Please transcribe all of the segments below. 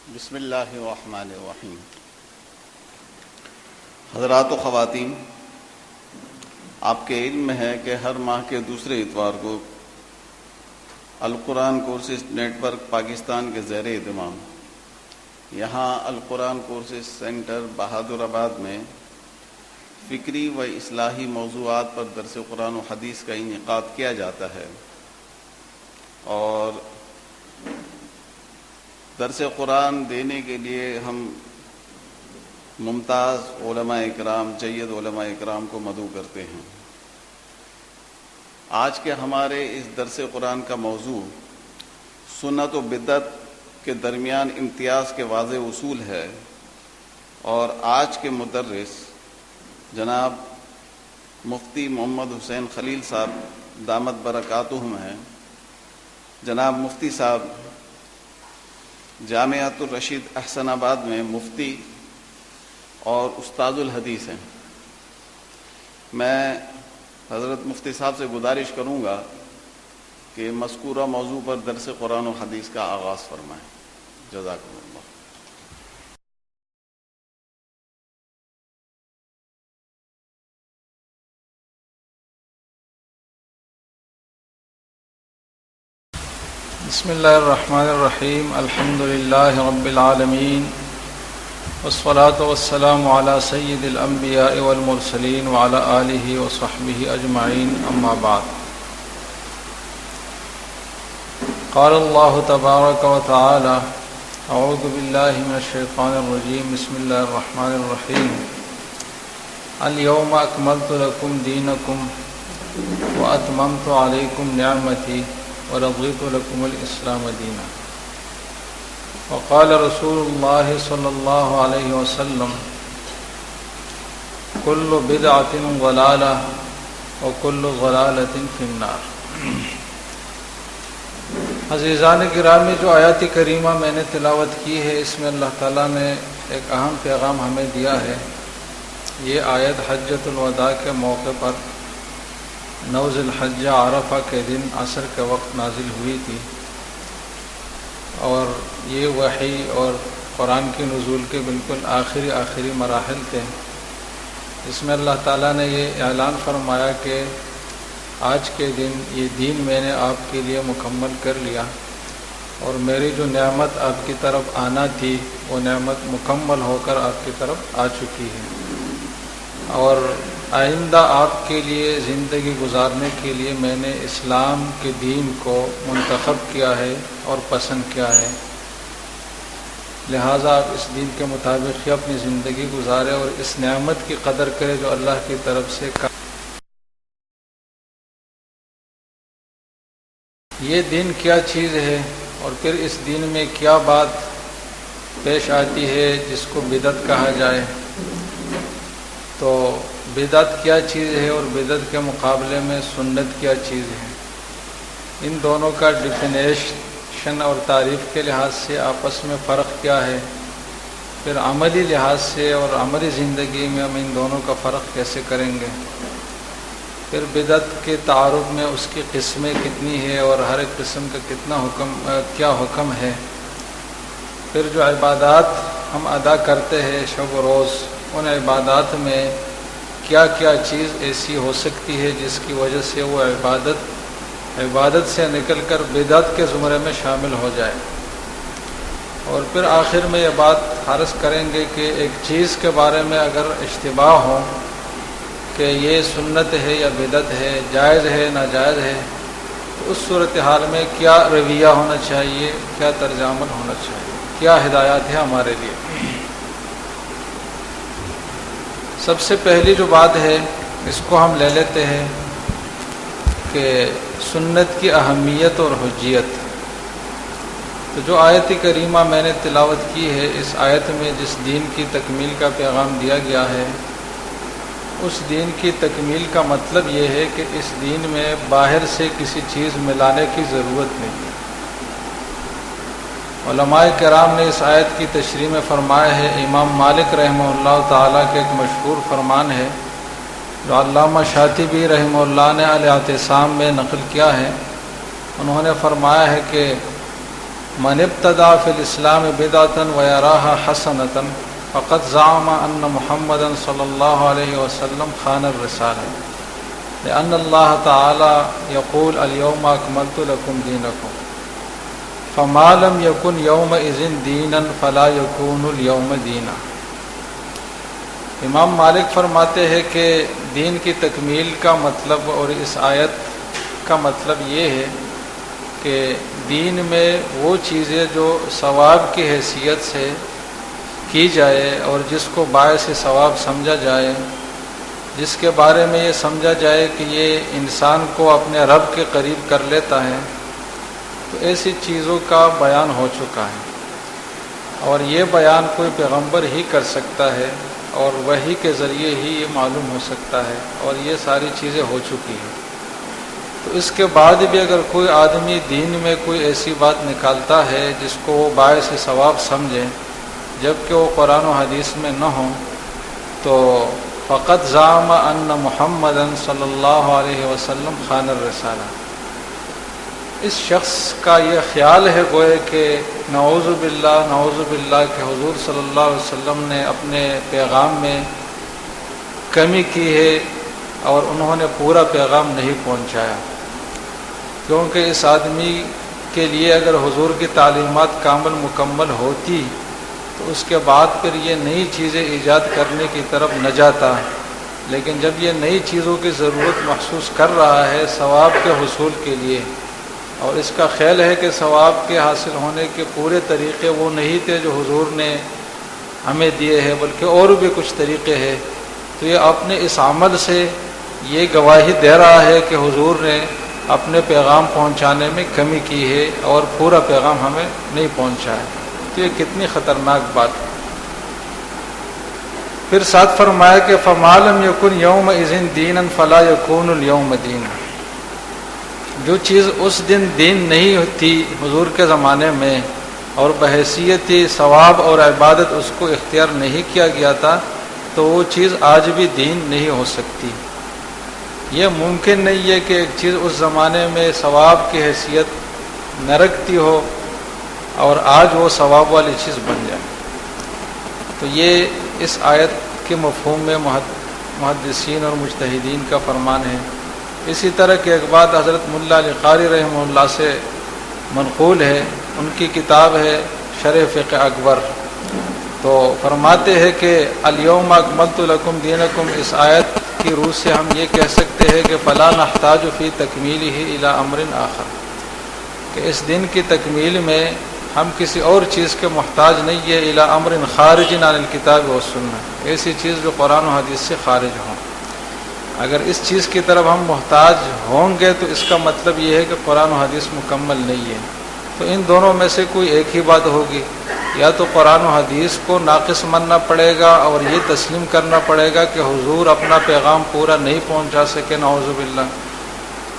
بسم اللہ الرحمن الرحیم۔ حضرات و خواتین، آپ کے علم میں ہے کہ ہر ماہ کے دوسرے اتوار کو القرآن کورسز نیٹ ورک پاکستان کے زیر اہتمام یہاں القرآن کورسز سینٹر بہادر آباد میں فکری و اصلاحی موضوعات پر درس قرآن و حدیث کا انعقاد کیا جاتا ہے، اور درس قرآن دینے کے لیے ہم ممتاز علماء اکرام، جید علماء اکرام کو مدعو کرتے ہیں۔ آج کے ہمارے اس درس قرآن کا موضوع سنت و بدعت کے درمیان امتیاز کے واضح اصول ہے، اور آج کے مدرس جناب مفتی محمد حسین خلیل صاحب دامت برکاتہم ہیں۔ جناب مفتی صاحب جامعۃ الرشید احسن آباد میں مفتی اور استاد الحدیث ہیں۔ میں حضرت مفتی صاحب سے گزارش کروں گا کہ مذکورہ موضوع پر درس قرآن و حدیث کا آغاز فرمائیں۔ جزاکم اللہ۔ بسم اللہ الرحمن الرحیم، الحمد للہ رب العالمین، والصلاة والسلام علی سید الانبیاء والمرسلین وعلی آلہ وصحبہ اجمعین، اما بعد۔ قال اللہ تبارک و تعالی اعوذ باللہ من الشیطان الرجیم، بسم اللہ الرحمن الرحیم، الیوم اکملت لکم دینکم واتممت علیکم نعمتی ورضیت لکم الاسلام دینا۔ وقال رسول اللہ صلی اللہ علیہ وسلم کل بدعۃ ضلالہ وکل ضلالۃ فی النار۔ عزیزان گرامی، جو آیات کریمہ میں نے تلاوت کی ہے، اس میں اللہ تعالیٰ نے ایک اہم پیغام ہمیں دیا ہے۔ یہ آیت حجۃ الوداع کے موقع پر 9 ذی الحجہ عرفہ کے دن عصر کے وقت نازل ہوئی تھی، اور یہ وحی اور قرآن کی نزول کے بالکل آخری مراحل تھے۔ اس میں اللہ تعالیٰ نے یہ اعلان فرمایا کہ آج کے دن یہ دین میں نے آپ کے لیے مکمل کر لیا، اور میری جو نعمت آپ کی طرف آنا تھی وہ نعمت مکمل ہو کر آپ کی طرف آ چکی ہے، اور آئندہ آپ کے لیے زندگی گزارنے کے لیے میں نے اسلام کے دین کو منتخب کیا ہے اور پسند کیا ہے، لہٰذا آپ اس دین کے مطابق ہی اپنی زندگی گزارے اور اس نعمت کی قدر کرے جو اللہ کی طرف سے یہ دین کیا چیز ہے، اور پھر اس دین میں کیا بات پیش آتی ہے جس کو بدعت کہا جائے۔ تو بدعت کیا چیز ہے اور بدعت کے مقابلے میں سنت کیا چیز ہے، ان دونوں کا ڈیفینیشن اور تعریف کے لحاظ سے آپس میں فرق کیا ہے، پھر عملی لحاظ سے اور عملی زندگی میں ہم ان دونوں کا فرق کیسے کریں گے، پھر بدعت کے تعارف میں اس کی قسمیں کتنی ہے اور ہر ایک قسم کا کیا حکم ہے، پھر جو عبادات ہم ادا کرتے ہیں شب و روز، ان عبادات میں کیا کیا چیز ایسی ہو سکتی ہے جس کی وجہ سے وہ عبادت سے نکل کر بدعت کے زمرے میں شامل ہو جائے، اور پھر آخر میں یہ بات عرض کریں گے کہ ایک چیز کے بارے میں اگر اشتباہ ہو کہ یہ سنت ہے یا بدعت ہے، جائز ہے ناجائز ہے، تو اس صورتحال میں کیا رویہ ہونا چاہیے، کیا طرز عمل ہونا چاہیے، کیا ہدایات ہے ہمارے لیے۔ سب سے پہلی جو بات ہے اس کو ہم لے لیتے ہیں کہ سنت کی اہمیت اور حجیت۔ تو جو آیت کریمہ میں نے تلاوت کی ہے، اس آیت میں جس دین کی تکمیل کا پیغام دیا گیا ہے، اس دین کی تکمیل کا مطلب یہ ہے کہ اس دین میں باہر سے کسی چیز ملانے کی ضرورت نہیں۔ علماء کرام نے اس آیت کی تشریح میں فرمایا ہے، امام مالک رحمہ اللہ تعالیٰ کے ایک مشہور فرمان ہے جو علامہ شاطبی رحمہ اللہ نے الاعتصام میں نقل کیا ہے۔ انہوں نے فرمایا ہے کہ من ابتدع فی الاسلام بدعۃ ویراها حسنۃ فقد زعم ان محمدا صلی اللہ علیہ وسلم خان الرسالہ لأن اللہ تعالی یقول اليوم اکملت لکم دینکم فما لم یکن یومئذ دینا فلا یکون اليوم دینا۔ امام مالک فرماتے ہیں کہ دین کی تکمیل کا مطلب اور اس آیت کا مطلب یہ ہے کہ دین میں وہ چیزیں جو ثواب کی حیثیت سے کی جائے اور جس کو باعث ثواب سمجھا جائے، جس کے بارے میں یہ سمجھا جائے کہ یہ انسان کو اپنے رب کے قریب کر لیتا ہے، تو ایسی چیزوں کا بیان ہو چکا ہے، اور یہ بیان کوئی پیغمبر ہی کر سکتا ہے اور وحی کے ذریعے ہی یہ معلوم ہو سکتا ہے، اور یہ ساری چیزیں ہو چکی ہیں۔ تو اس کے بعد بھی اگر کوئی آدمی دین میں کوئی ایسی بات نکالتا ہے جس کو وہ باعث ثواب سمجھے جب کہ وہ قرآن و حدیث میں نہ ہو، تو فقط زعم ان محمد صلی اللہ علیہ وسلم خان الرسالہ، اس شخص کا یہ خیال ہے گویا کہ نعوذ باللہ کہ حضور صلی اللہ علیہ وسلم نے اپنے پیغام میں کمی کی ہے اور انہوں نے پورا پیغام نہیں پہنچایا، کیونکہ اس آدمی کے لیے اگر حضور کی تعلیمات کامل مکمل ہوتی تو اس کے بعد پھر یہ نئی چیزیں ایجاد کرنے کی طرف نہ جاتا، لیکن جب یہ نئی چیزوں کی ضرورت محسوس کر رہا ہے ثواب کے حصول کے لیے، اور اس کا خیال ہے کہ ثواب کے حاصل ہونے کے پورے طریقے وہ نہیں تھے جو حضور نے ہمیں دیے ہیں، بلکہ اور بھی کچھ طریقے ہیں، تو یہ اپنے اس عمل سے یہ گواہی دے رہا ہے کہ حضور نے اپنے پیغام پہنچانے میں کمی کی ہے اور پورا پیغام ہمیں نہیں پہنچایا۔ تو یہ کتنی خطرناک بات ہے۔ پھر ساتھ فرمایا کہ فما لم یکن یومئذ دینا فلا یکون اليوم دینا، جو چیز اس دن دین نہیں تھی حضور کے زمانے میں اور بحیثیت ثواب اور عبادت اس کو اختیار نہیں کیا گیا تھا، تو وہ چیز آج بھی دین نہیں ہو سکتی۔ یہ ممکن نہیں ہے کہ ایک چیز اس زمانے میں ثواب کی حیثیت نہ رکھتی ہو اور آج وہ ثواب والی چیز بن جائے۔ تو یہ اس آیت کے مفہوم میں محدثین اور مجتہدین کا فرمان ہے۔ اسی طرح کی ایک بات حضرت ملا علی قاری رحمہ اللہ سے منقول ہے، ان کی کتاب ہے شرح فقہ اکبر، تو فرماتے ہیں کہ الیوم اکملت لکم دینکم، اس آیت کی روح سے ہم یہ کہہ سکتے ہیں کہ فلا نحتاج فی تکمیلہ الی امر آخر، کہ اس دن کی تکمیل میں ہم کسی اور چیز کے محتاج نہیں ہے، الی امر خارج عن الکتاب والسنہ، ایسی چیز جو قرآن و حدیث سے خارج ہوں۔ اگر اس چیز کی طرف ہم محتاج ہوں گے تو اس کا مطلب یہ ہے کہ قرآن و حدیث مکمل نہیں ہے۔ تو ان دونوں میں سے کوئی ایک ہی بات ہوگی، یا تو قرآن و حدیث کو ناقص ماننا پڑے گا اور یہ تسلیم کرنا پڑے گا کہ حضور اپنا پیغام پورا نہیں پہنچا سکے، نعوذ باللہ،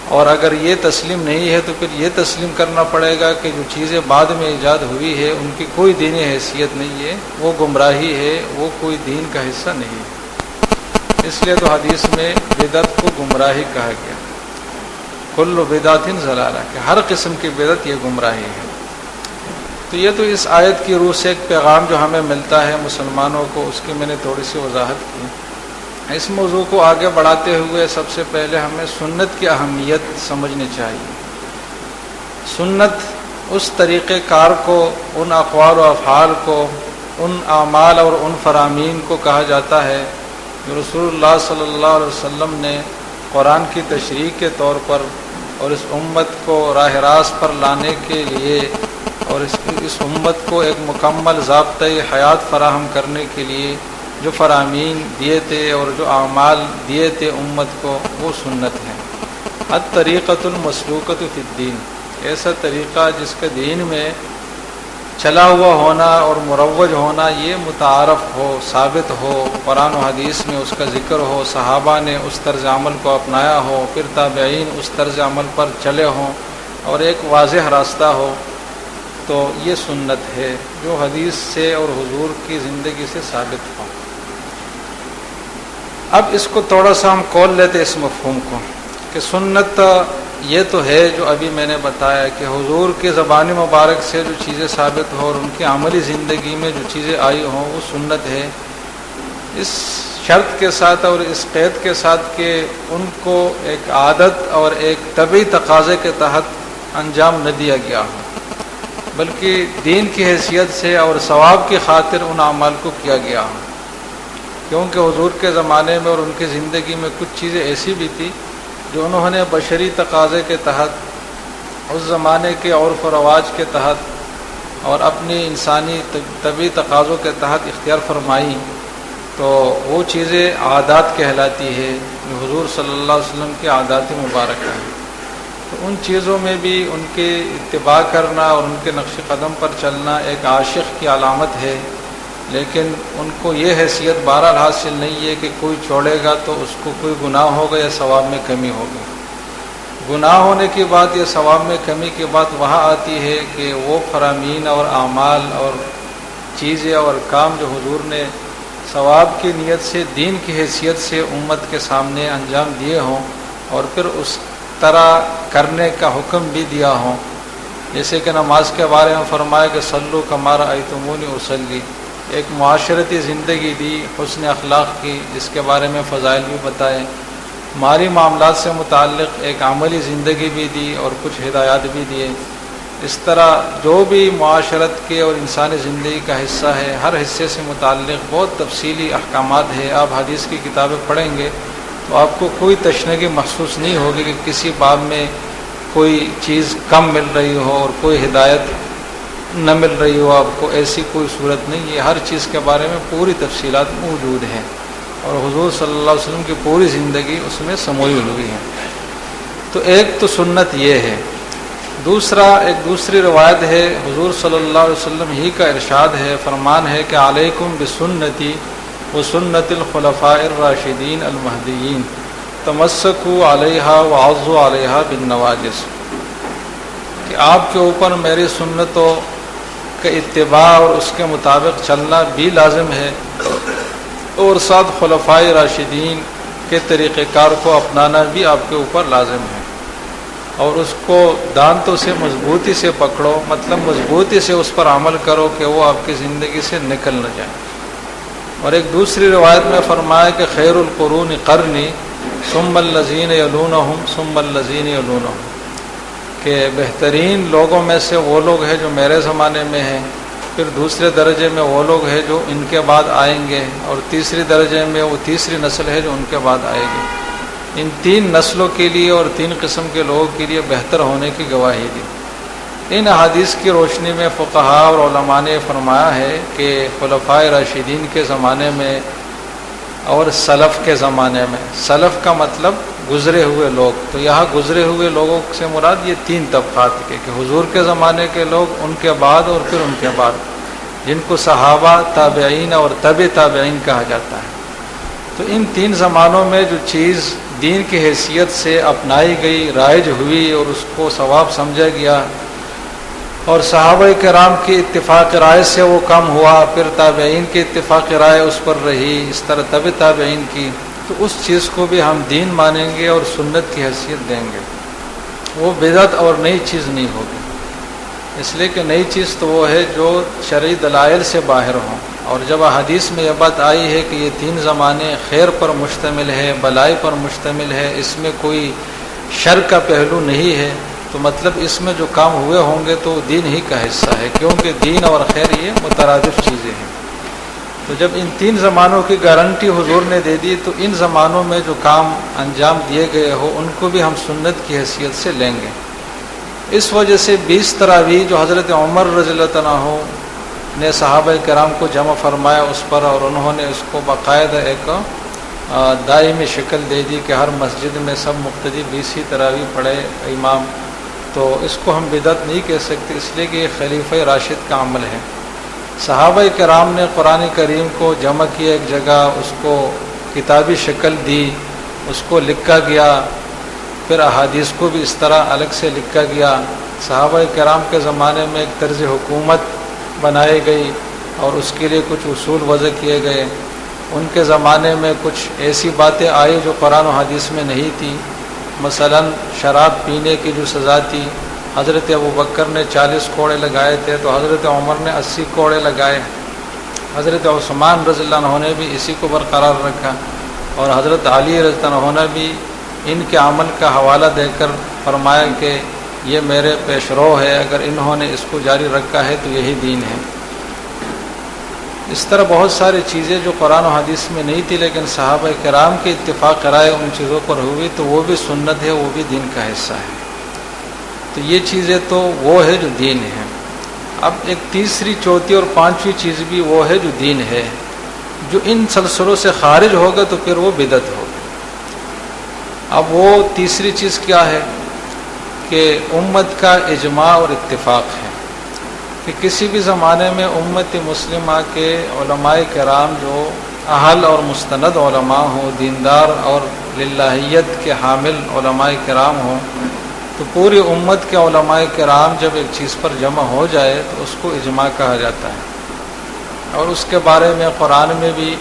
اور اگر یہ تسلیم نہیں ہے تو پھر یہ تسلیم کرنا پڑے گا کہ جو چیزیں بعد میں ایجاد ہوئی ہے ان کی کوئی دینی حیثیت نہیں ہے، وہ گمراہی ہے، وہ کوئی دین کا حصہ نہیں ہے۔ اس لیے تو حدیث میں بدعت کو گمراہی کہا گیا، کل بدعت ضلالہ، کہ ہر قسم کی بدعت یہ گمراہی ہے۔ تو یہ تو اس آیت کی روح سے ایک پیغام جو ہمیں ملتا ہے مسلمانوں کو، اس کی میں نے تھوڑی سی وضاحت کی۔ اس موضوع کو آگے بڑھاتے ہوئے سب سے پہلے ہمیں سنت کی اہمیت سمجھنی چاہیے۔ سنت اس طریقہ کار کو، ان اقوال و افعال کو، ان اعمال اور ان فرامین کو کہا جاتا ہے جو رسول اللہ صلی اللہ علیہ وسلم نے قرآن کی تشریح کے طور پر اور اس امت کو راہ راست پر لانے کے لیے اور اس امت کو ایک مکمل ضابطۂ حیات فراہم کرنے کے لیے جو فرامین دیے تھے اور جو اعمال دیے تھے امت کو، وہ سنت ہے۔ الطریقۃ المسلوکۃ فی الدین، ایسا طریقہ جس کے دین میں چلا ہوا ہونا اور مروج ہونا یہ متعارف ہو، ثابت ہو، قرآن و حدیث میں اس کا ذکر ہو، صحابہ نے اس طرز عمل کو اپنایا ہو، پھر تابعین اس طرز عمل پر چلے ہوں اور ایک واضح راستہ ہو، تو یہ سنت ہے جو حدیث سے اور حضور کی زندگی سے ثابت ہو۔ اب اس کو تھوڑا سا ہم کھول لیتے اس مفہوم کو کہ سنت یہ تو ہے جو ابھی میں نے بتایا کہ حضور کے زبان مبارک سے جو چیزیں ثابت ہو اور ان کی عملی زندگی میں جو چیزیں آئی ہوں وہ سنت ہے، اس شرط کے ساتھ اور اس قید کے ساتھ کہ ان کو ایک عادت اور ایک طبعی تقاضے کے تحت انجام نہ دیا گیا ہو، بلکہ دین کی حیثیت سے اور ثواب کی خاطر ان اعمال کو کیا گیا ہو، کیونکہ حضور کے زمانے میں اور ان کی زندگی میں کچھ چیزیں ایسی بھی تھی جو انہوں نے بشری تقاضے کے تحت، اس زمانے کے عرف و رواج کے تحت اور اپنی انسانی طبعی تقاضوں کے تحت اختیار فرمائی، تو وہ چیزیں عادات کہلاتی ہے جو حضور صلی اللہ علیہ وسلم کے عادات مبارک ہیں۔ تو ان چیزوں میں بھی ان کے اتباع کرنا اور ان کے نقش قدم پر چلنا ایک عاشق کی علامت ہے، لیکن ان کو یہ حیثیت بہرحال حاصل نہیں ہے کہ کوئی چھوڑے گا تو اس کو کوئی گناہ ہوگا یا ثواب میں کمی ہوگی۔ گناہ ہونے کی بات یا ثواب میں کمی کی بات وہاں آتی ہے کہ وہ فرامین اور اعمال اور چیزیں اور کام جو حضور نے ثواب کی نیت سے دین کی حیثیت سے امت کے سامنے انجام دیے ہوں اور پھر اس طرح کرنے کا حکم بھی دیا ہوں، جیسے کہ نماز کے بارے میں فرمایا کہ صلو کما رأیتمونی اصلی، ایک معاشرتی زندگی دی حسن اخلاق کی جس کے بارے میں فضائل بھی بتائے، مالی معاملات سے متعلق ایک عملی زندگی بھی دی اور کچھ ہدایات بھی دیے۔ اس طرح جو بھی معاشرت کے اور انسانی زندگی کا حصہ ہے، ہر حصے سے متعلق بہت تفصیلی احکامات ہے۔ آپ حدیث کی کتابیں پڑھیں گے تو آپ کو کوئی تشنگی محسوس نہیں ہوگی کہ کسی باب میں کوئی چیز کم مل رہی ہو اور کوئی ہدایت نہ مل رہی ہو، آپ کو ایسی کوئی صورت نہیں ہے۔ ہر چیز کے بارے میں پوری تفصیلات موجود ہیں اور حضور صلی اللہ علیہ وسلم کی پوری زندگی اس میں سموئی ہوئی ہے۔ تو ایک تو سنت یہ ہے، دوسرا ایک دوسری روایت ہے، حضور صلی اللہ علیہ وسلم ہی کا ارشاد ہے، فرمان ہے کہ علیکم بسنتی وسنت الخلفاء الراشدین المہدیین تمسکوا علیہا وعضوا علیہا بالنواجذ، کہ آپ کے اوپر میری سنتوں کے اتباع اور اس کے مطابق چلنا بھی لازم ہے، اور ساتھ خلفائے راشدین کے طریقہ کار کو اپنانا بھی آپ کے اوپر لازم ہے، اور اس کو دانتوں سے مضبوطی سے پکڑو، مطلب مضبوطی سے اس پر عمل کرو کہ وہ آپ کی زندگی سے نکل نہ جائے۔ اور ایک دوسری روایت میں فرمایا کہ خیر القرون قرنی ثم الذین یلونہم ثم الذین یلونہم، کہ بہترین لوگوں میں سے وہ لوگ ہیں جو میرے زمانے میں ہیں، پھر دوسرے درجے میں وہ لوگ ہیں جو ان کے بعد آئیں گے، اور تیسری درجے میں وہ تیسری نسل ہے جو ان کے بعد آئے گی۔ ان تین نسلوں کے لیے اور تین قسم کے لوگوں کے لیے بہتر ہونے کی گواہی دی۔ ان احادیث کی روشنی میں فقہاء اور علماء نے فرمایا ہے کہ خلفائے راشدین کے زمانے میں اور سلف کے زمانے میں، سلف کا مطلب گزرے ہوئے لوگ، تو یہاں گزرے ہوئے لوگوں سے مراد یہ تین طبقات کے، کہ حضور کے زمانے کے لوگ، ان کے بعد اور پھر ان کے بعد، جن کو صحابہ، تابعین اور تبع تابعین کہا جاتا ہے۔ تو ان تین زمانوں میں جو چیز دین کی حیثیت سے اپنائی گئی، رائج ہوئی اور اس کو ثواب سمجھا گیا، اور صحابہ کرام کی اتفاق رائے سے وہ کام ہوا، پھر تابعین کی اتفاق رائے اس پر رہی، اس طرح تبع تابعین کی، تو اس چیز کو بھی ہم دین مانیں گے اور سنت کی حیثیت دیں گے۔ وہ بدعت اور نئی چیز نہیں ہوگی، اس لیے کہ نئی چیز تو وہ ہے جو شرعی دلائل سے باہر ہوں، اور جب حدیث میں یہ بات آئی ہے کہ یہ تین زمانے خیر پر مشتمل ہے، بلائی پر مشتمل ہے، اس میں کوئی شر کا پہلو نہیں ہے، تو مطلب اس میں جو کام ہوئے ہوں گے تو دین ہی کا حصہ ہے، کیونکہ دین اور خیر یہ مترادف چیزیں ہیں۔ تو جب ان تین زمانوں کی گارنٹی حضور نے دے دی تو ان زمانوں میں جو کام انجام دیے گئے ہو ان کو بھی ہم سنت کی حیثیت سے لیں گے۔ اس وجہ سے 20 تراویح جو حضرت عمر رضی اللہ عنہ نے صحابہ کرام کو جمع فرمایا اس پر، اور انہوں نے اس کو باقاعدہ ایک دائمی شکل دے دی کہ ہر مسجد میں سب مقتدی 20 ہی تراویح پڑھے امام، تو اس کو ہم بدعت نہیں کہہ سکتے، اس لیے کہ یہ خلیفہ راشد کا عمل ہے۔ صحابہ کرام نے قرآن کریم کو جمع کیا ایک جگہ، اس کو کتابی شکل دی، اس کو لکھا گیا، پھر احادیث کو بھی اس طرح الگ سے لکھا گیا۔ صحابہ کرام کے زمانے میں ایک طرز حکومت بنائی گئی اور اس کے لیے کچھ اصول وضع کیے گئے۔ ان کے زمانے میں کچھ ایسی باتیں آئی جو قرآن و حدیث میں نہیں تھی، مثلا شراب پینے کی جو سزا تھی، حضرت ابوبکر نے 40 کوڑے لگائے تھے تو حضرت عمر نے 80 کوڑے لگائے، حضرت عثمان رضی اللہ عنہ نے بھی اسی کو برقرار رکھا، اور حضرت علی رضی اللہ عنہ نے بھی ان کے عمل کا حوالہ دے کر فرمایا کہ یہ میرے پیشرو ہے، اگر انہوں نے اس کو جاری رکھا ہے تو یہی دین ہے۔ اس طرح بہت ساری چیزیں جو قرآن و حدیث میں نہیں تھی لیکن صحابہ کرام کے اتفاق رائے ان چیزوں پر ہوئی تو وہ بھی سنت ہے، وہ بھی دین کا حصہ ہے۔ تو یہ چیزیں تو وہ ہے جو دین ہے۔ اب ایک تیسری، چوتھی اور پانچویں چیز بھی وہ ہے جو دین ہے، جو ان سلسلوں سے خارج ہوگا تو پھر وہ بدعت ہوگی۔ اب وہ تیسری چیز کیا ہے کہ امت کا اجماع اور اتفاق ہے کہ کسی بھی زمانے میں امت مسلمہ کے علماء کرام جو اہل اور مستند علماء ہوں، دیندار اور للہیت کے حامل علماء کرام ہوں، تو پوری امت کے علماء کرام جب ایک چیز پر جمع ہو جائے تو اس کو اجماع کہا جاتا ہے، اور اس کے بارے میں قرآن میں بھی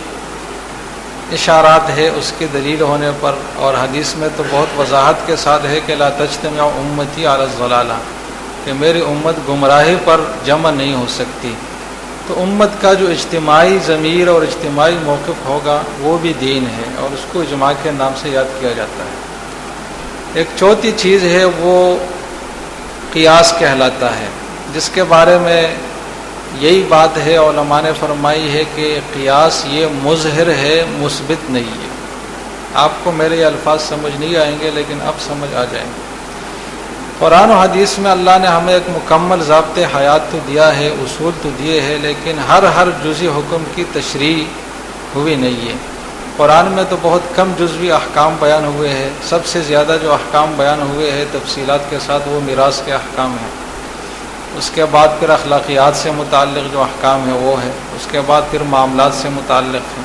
اشارات ہے اس کی دلیل ہونے پر، اور حدیث میں تو بہت وضاحت کے ساتھ ہے کہ لا تجتمع امتی علی الضلالہ، کہ میری امت گمراہی پر جمع نہیں ہو سکتی۔ تو امت کا جو اجتماعی ضمیر اور اجتماعی موقف ہوگا وہ بھی دین ہے، اور اس کو اجماع کے نام سے یاد کیا جاتا ہے۔ ایک چوتھی چیز ہے وہ قیاس کہلاتا ہے، جس کے بارے میں یہی بات ہے علماء نے فرمائی ہے کہ قیاس یہ مظہر ہے، مثبت نہیں ہے۔ آپ کو میرے یہ الفاظ سمجھ نہیں آئیں گے لیکن اب سمجھ آ جائیں گے۔ قرآن و حدیث میں اللہ نے ہمیں ایک مکمل ضابط حیات تو دیا ہے، اصول تو دیے ہیں، لیکن ہر جزئی حکم کی تشریح ہوئی نہیں ہے۔ قرآن میں تو بہت کم جزوی احکام بیان ہوئے ہیں، سب سے زیادہ جو احکام بیان ہوئے ہیں تفصیلات کے ساتھ وہ میراث کے احکام ہیں۔ اس کے بعد پھر اخلاقیات سے متعلق جو احکام ہیں وہ ہے، اس کے بعد پھر معاملات سے متعلق ہیں،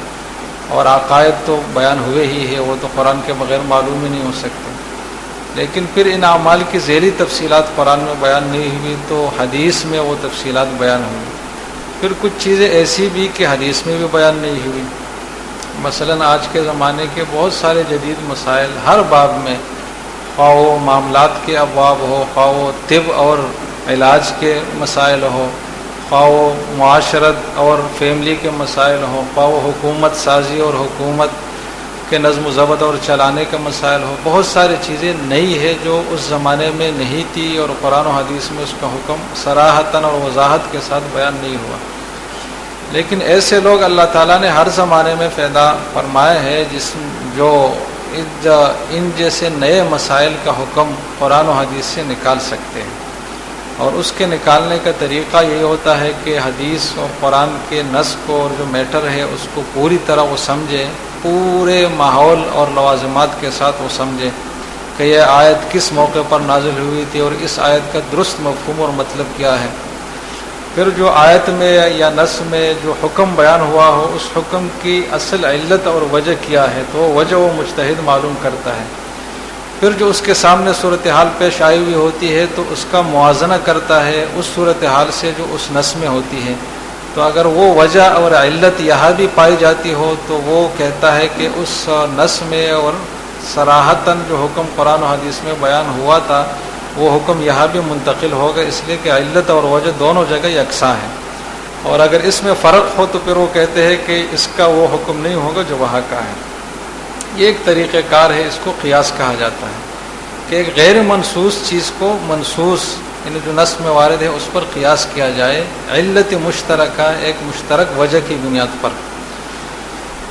اور عقائد تو بیان ہوئے ہی ہے، وہ تو قرآن کے بغیر معلوم ہی نہیں ہو سکتے۔ لیکن پھر ان اعمال کی ذیلی تفصیلات قرآن میں بیان نہیں ہوئی تو حدیث میں وہ تفصیلات بیان ہوئی۔ پھر کچھ چیزیں ایسی بھی کہ حدیث میں بھی بیان نہیں ہوئی، مثلا آج کے زمانے کے بہت سارے جدید مسائل ہر باب میں، خواہ وہ معاملات کے ابواب ہو، خواہ وہ طب اور علاج کے مسائل ہو، خواہ وہ معاشرت اور فیملی کے مسائل ہو، خواہ وہ حکومت سازی اور حکومت کے نظم و ضبط اور چلانے کے مسائل ہو، بہت ساری چیزیں نئی ہے جو اس زمانے میں نہیں تھی، اور قرآن و حدیث میں اس کا حکم صراحتاً اور وضاحت کے ساتھ بیان نہیں ہوا۔ لیکن ایسے لوگ اللہ تعالیٰ نے ہر زمانے میں پیدا فرمائے ہیں جو ان جیسے نئے مسائل کا حکم قرآن و حدیث سے نکال سکتے ہیں، اور اس کے نکالنے کا طریقہ یہی ہوتا ہے کہ حدیث اور قرآن کے نص کو اور جو میٹر ہے اس کو پوری طرح وہ سمجھے، پورے ماحول اور لوازمات کے ساتھ وہ سمجھے کہ یہ آیت کس موقع پر نازل ہوئی تھی اور اس آیت کا درست مفہوم اور مطلب کیا ہے۔ پھر جو آیت میں یا نص میں جو حکم بیان ہوا ہو اس حکم کی اصل علت اور وجہ کیا ہے تو وجہ وہ مجتہد معلوم کرتا ہے۔ پھر جو اس کے سامنے صورتحال پیش آئی ہوئی ہوتی ہے تو اس کا موازنہ کرتا ہے اس صورتحال سے جو اس نص میں ہوتی ہے، تو اگر وہ وجہ اور علت یہاں بھی پائی جاتی ہو تو وہ کہتا ہے کہ اس نص میں اور صراحتاً جو حکم قرآن و حدیث میں بیان ہوا تھا وہ حکم یہاں بھی منتقل ہوگا، اس لیے کہ علت اور وجہ دونوں جگہ یکساں ہیں، اور اگر اس میں فرق ہو تو پھر وہ کہتے ہیں کہ اس کا وہ حکم نہیں ہوگا جو وہاں کا ہے۔ یہ ایک طریقہ کار ہے، اس کو قیاس کہا جاتا ہے کہ ایک غیر منصوص چیز کو منصوص یعنی جو نص میں وارد ہے اس پر قیاس کیا جائے علت مشترکہ، ایک مشترک وجہ کی بنیاد پر۔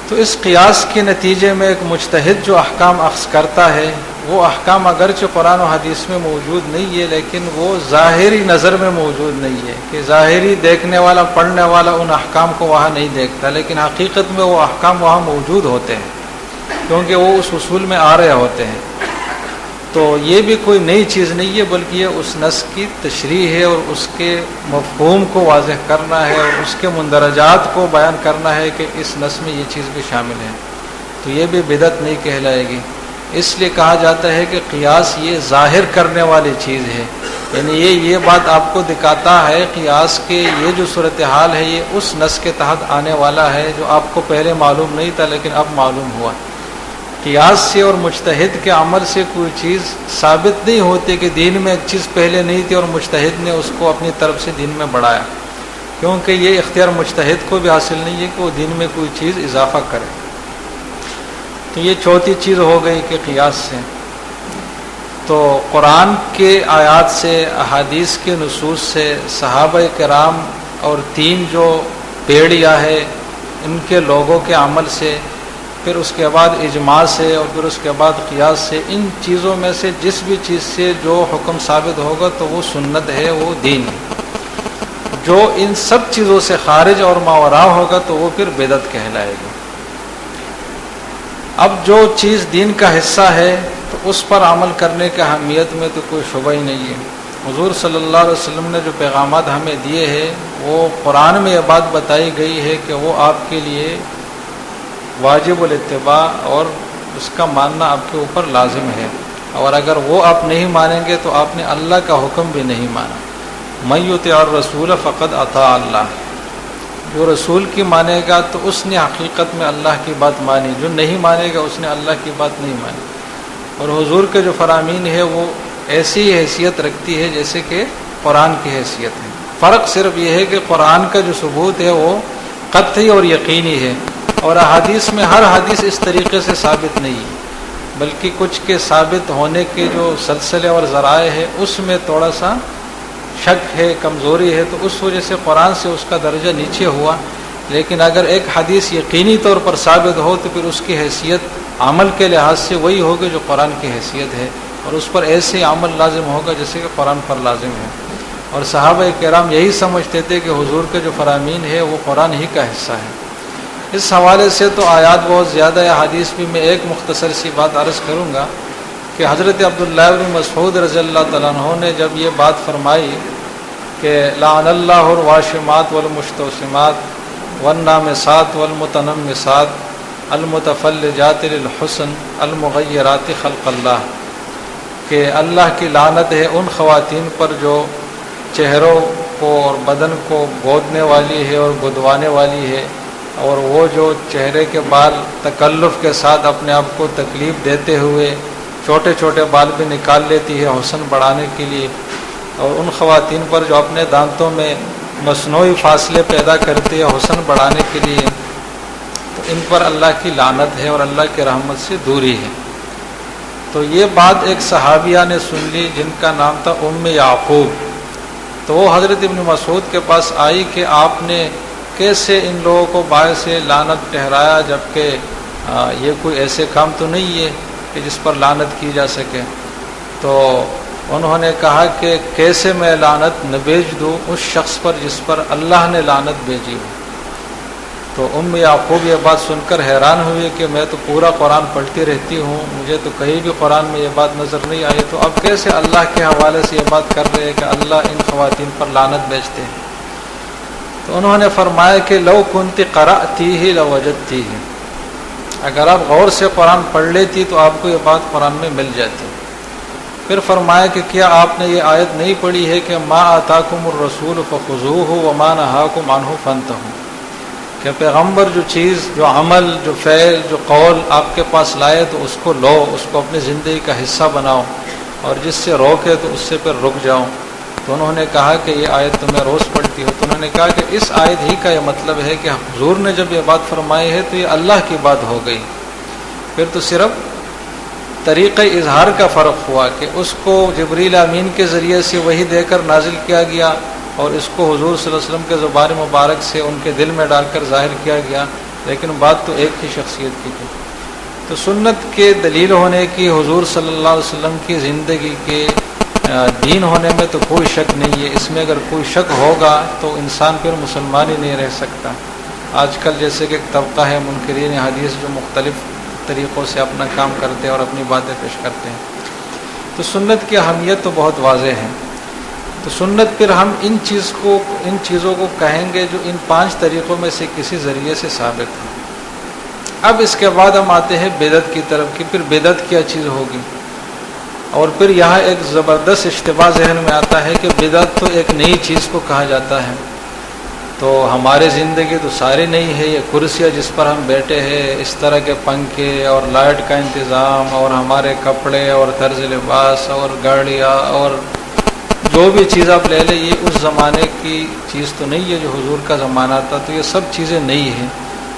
تو اس قیاس کے نتیجے میں ایک مجتہد جو احکام اخذ کرتا ہے وہ احکام اگرچہ قرآن و حدیث میں موجود نہیں ہے لیکن وہ ظاہری نظر میں موجود نہیں ہے، کہ ظاہری دیکھنے والا پڑھنے والا ان احکام کو وہاں نہیں دیکھتا، لیکن حقیقت میں وہ احکام وہاں موجود ہوتے ہیں کیونکہ وہ اس اصول میں آ رہے ہوتے ہیں۔ تو یہ بھی کوئی نئی چیز نہیں ہے بلکہ یہ اس نص کی تشریح ہے اور اس کے مفہوم کو واضح کرنا ہے اور اس کے مندرجات کو بیان کرنا ہے کہ اس نص میں یہ چیز بھی شامل ہے، تو یہ بھی بدعت نہیں کہلائے گی۔ اس لیے کہا جاتا ہے کہ قیاس یہ ظاہر کرنے والی چیز ہے، یعنی یہ بات آپ کو دکھاتا ہے قیاس کے یہ جو صورتحال ہے یہ اس نص کے تحت آنے والا ہے جو آپ کو پہلے معلوم نہیں تھا لیکن اب معلوم ہوا۔ قیاس سے اور مجتہد کے عمل سے کوئی چیز ثابت نہیں ہوتی کہ دین میں ایک چیز پہلے نہیں تھی اور مجتہد نے اس کو اپنی طرف سے دین میں بڑھایا، کیونکہ یہ اختیار مجتہد کو بھی حاصل نہیں ہے کہ وہ دین میں کوئی چیز اضافہ کرے۔ تو یہ چوتھی چیز ہو گئی کہ قیاس سے۔ تو قرآن کے آیات سے، احادیث کے نصوص سے، صحابہ کرام اور تین جو پیڑیا ہے ان کے لوگوں کے عمل سے، پھر اس کے بعد اجماع سے، اور پھر اس کے بعد قیاس سے، ان چیزوں میں سے جس بھی چیز سے جو حکم ثابت ہوگا تو وہ سنت ہے، وہ دین ہے۔ جو ان سب چیزوں سے خارج اور ماوراء ہوگا تو وہ پھر بدعت کہلائے گا۔ اب جو چیز دین کا حصہ ہے تو اس پر عمل کرنے کی اہمیت میں تو کوئی شبہ ہی نہیں ہے۔ حضور صلی اللہ علیہ وسلم نے جو پیغامات ہمیں دیے ہیں وہ قرآن میں یہ بات بتائی گئی ہے کہ وہ آپ کے لیے واجب الاتباع اور اس کا ماننا آپ کے اوپر لازم ہے، اور اگر وہ آپ نہیں مانیں گے تو آپ نے اللہ کا حکم بھی نہیں مانا۔ من یطع الرسول فقد اطاع اللہ، جو رسول کی مانے گا تو اس نے حقیقت میں اللہ کی بات مانی، جو نہیں مانے گا اس نے اللہ کی بات نہیں مانی۔ اور حضور کے جو فرامین ہے وہ ایسی حیثیت رکھتی ہے جیسے کہ قرآن کی حیثیت ہے۔ فرق صرف یہ ہے کہ قرآن کا جو ثبوت ہے وہ قطعی اور یقینی ہے، اور احادیث میں ہر حدیث اس طریقے سے ثابت نہیں ہے، بلکہ کچھ کے ثابت ہونے کے جو سلسلے اور ذرائع ہے اس میں تھوڑا سا شک ہے، کمزوری ہے، تو اس وجہ سے قرآن سے اس کا درجہ نیچے ہوا۔ لیکن اگر ایک حدیث یقینی طور پر ثابت ہو تو پھر اس کی حیثیت عمل کے لحاظ سے وہی ہوگی جو قرآن کی حیثیت ہے، اور اس پر ایسے عمل لازم ہوگا جیسے کہ قرآن پر لازم ہے۔ اور صحابہ کرام یہی سمجھتے تھے کہ حضور کے جو فرامین ہے وہ قرآن ہی کا حصہ ہے۔ اس حوالے سے تو آیات بہت زیادہ ہے، حدیث بھی میں ایک مختصر سی بات عرض کروں گا کہ حضرت عبداللہ بن مسعود رضی اللہ تعالیٰ عنہ نے جب یہ بات فرمائی کہ لعن اللہ الواشمات والمستوسمات والنامسات والمتنمسات المتفلجات للحسن المغیرات خلق اللہ، کہ اللہ کی لعنت ہے ان خواتین پر جو چہروں کو اور بدن کو گودنے والی ہے اور گدوانے والی ہے، اور وہ جو چہرے کے بال تکلف کے ساتھ اپنے آپ کو تکلیف دیتے ہوئے چھوٹے چھوٹے بال بھی نکال لیتی ہے حسن بڑھانے کے لیے، اور ان خواتین پر جو اپنے دانتوں میں مصنوعی فاصلے پیدا کرتی ہے حسن بڑھانے کے لیے، تو ان پر اللہ کی لعنت ہے اور اللہ کی رحمت سے دوری ہے۔ تو یہ بات ایک صحابیہ نے سن لی جن کا نام تھا ام یعقوب، تو وہ حضرت ابن مسعود کے پاس آئی کہ آپ نے کیسے ان لوگوں کو باعث لعنت ٹھہرایا، جبکہ یہ کوئی ایسے کام تو نہیں ہے کہ جس پر لعنت کی جا سکے۔ تو انہوں نے کہا کہ کیسے میں لعنت نہ بھیج دوں اس شخص پر جس پر اللہ نے لعنت بھیجی ہو۔ تو ام یعقوب یہ بات سن کر حیران ہوئی کہ میں تو پورا قرآن پڑھتی رہتی ہوں، مجھے تو کہیں بھی قرآن میں یہ بات نظر نہیں آئی، تو اب کیسے اللہ کے حوالے سے یہ بات کر رہے ہیں کہ اللہ ان خواتین پر لعنت بھیجتے ہیں؟ تو انہوں نے فرمایا کہ لو کنت قرأتیہ لوجدتیہ، اگر آپ غور سے قرآن پڑھ لیتی تو آپ کو یہ بات قرآن میں مل جاتی۔ پھر فرمایا کہ کیا آپ نے یہ آیت نہیں پڑھی ہے کہ ما آتاکم الرسول فخذوہ وما نہاکم عنہ فانتہوا، کہ پیغمبر جو چیز، جو عمل، جو فعل، جو قول آپ کے پاس لائے تو اس کو لو، اس کو اپنی زندگی کا حصہ بناؤ، اور جس سے روکے تو اس سے پھر رک جاؤ۔ تو انہوں نے کہا کہ یہ آیت تمہیں روز پڑھتی ہو؟ تو انہوں نے کہا کہ اس آیت ہی کا یہ مطلب ہے کہ حضور نے جب یہ بات فرمائی ہے تو یہ اللہ کی بات ہو گئی۔ پھر تو صرف طریقہ اظہار کا فرق ہوا کہ اس کو جبریل امین کے ذریعے سے وحی دے کر نازل کیا گیا، اور اس کو حضور صلی اللہ علیہ وسلم کے زبان مبارک سے ان کے دل میں ڈال کر ظاہر کیا گیا، لیکن بات تو ایک ہی شخصیت کی تھی۔ تو سنت کے دلیل ہونے کی، حضور صلی اللہ علیہ وسلم کی زندگی کے دین ہونے میں تو کوئی شک نہیں ہے۔ اس میں اگر کوئی شک ہوگا تو انسان پھر مسلمان ہی نہیں رہ سکتا۔ آج کل جیسے کہ ایک طبقہ ہے منکرین حدیث جو مختلف طریقوں سے اپنا کام کرتے ہیں اور اپنی باتیں پیش کرتے ہیں۔ تو سنت کی اہمیت تو بہت واضح ہے۔ تو سنت پھر ہم ان چیزوں کو کہیں گے جو ان 5 طریقوں میں سے کسی ذریعے سے ثابت ہے۔ اب اس کے بعد ہم آتے ہیں بدعت کی طرف کہ پھر بدعت کیا چیز ہوگی، اور پھر یہاں ایک زبردست اشتباہ ذہن میں آتا ہے کہ بدعت تو ایک نئی چیز کو کہا جاتا ہے، تو ہماری زندگی تو ساری نہیں ہے، یہ کرسیاں جس پر ہم بیٹھے ہیں، اس طرح کے پنکھے اور لائٹ کا انتظام اور ہمارے کپڑے اور طرز لباس اور گاڑیاں اور جو بھی چیز آپ لے لیں، یہ اس زمانے کی چیز تو نہیں ہے جو حضور کا زمانہ تھا، تو یہ سب چیزیں نئی ہیں۔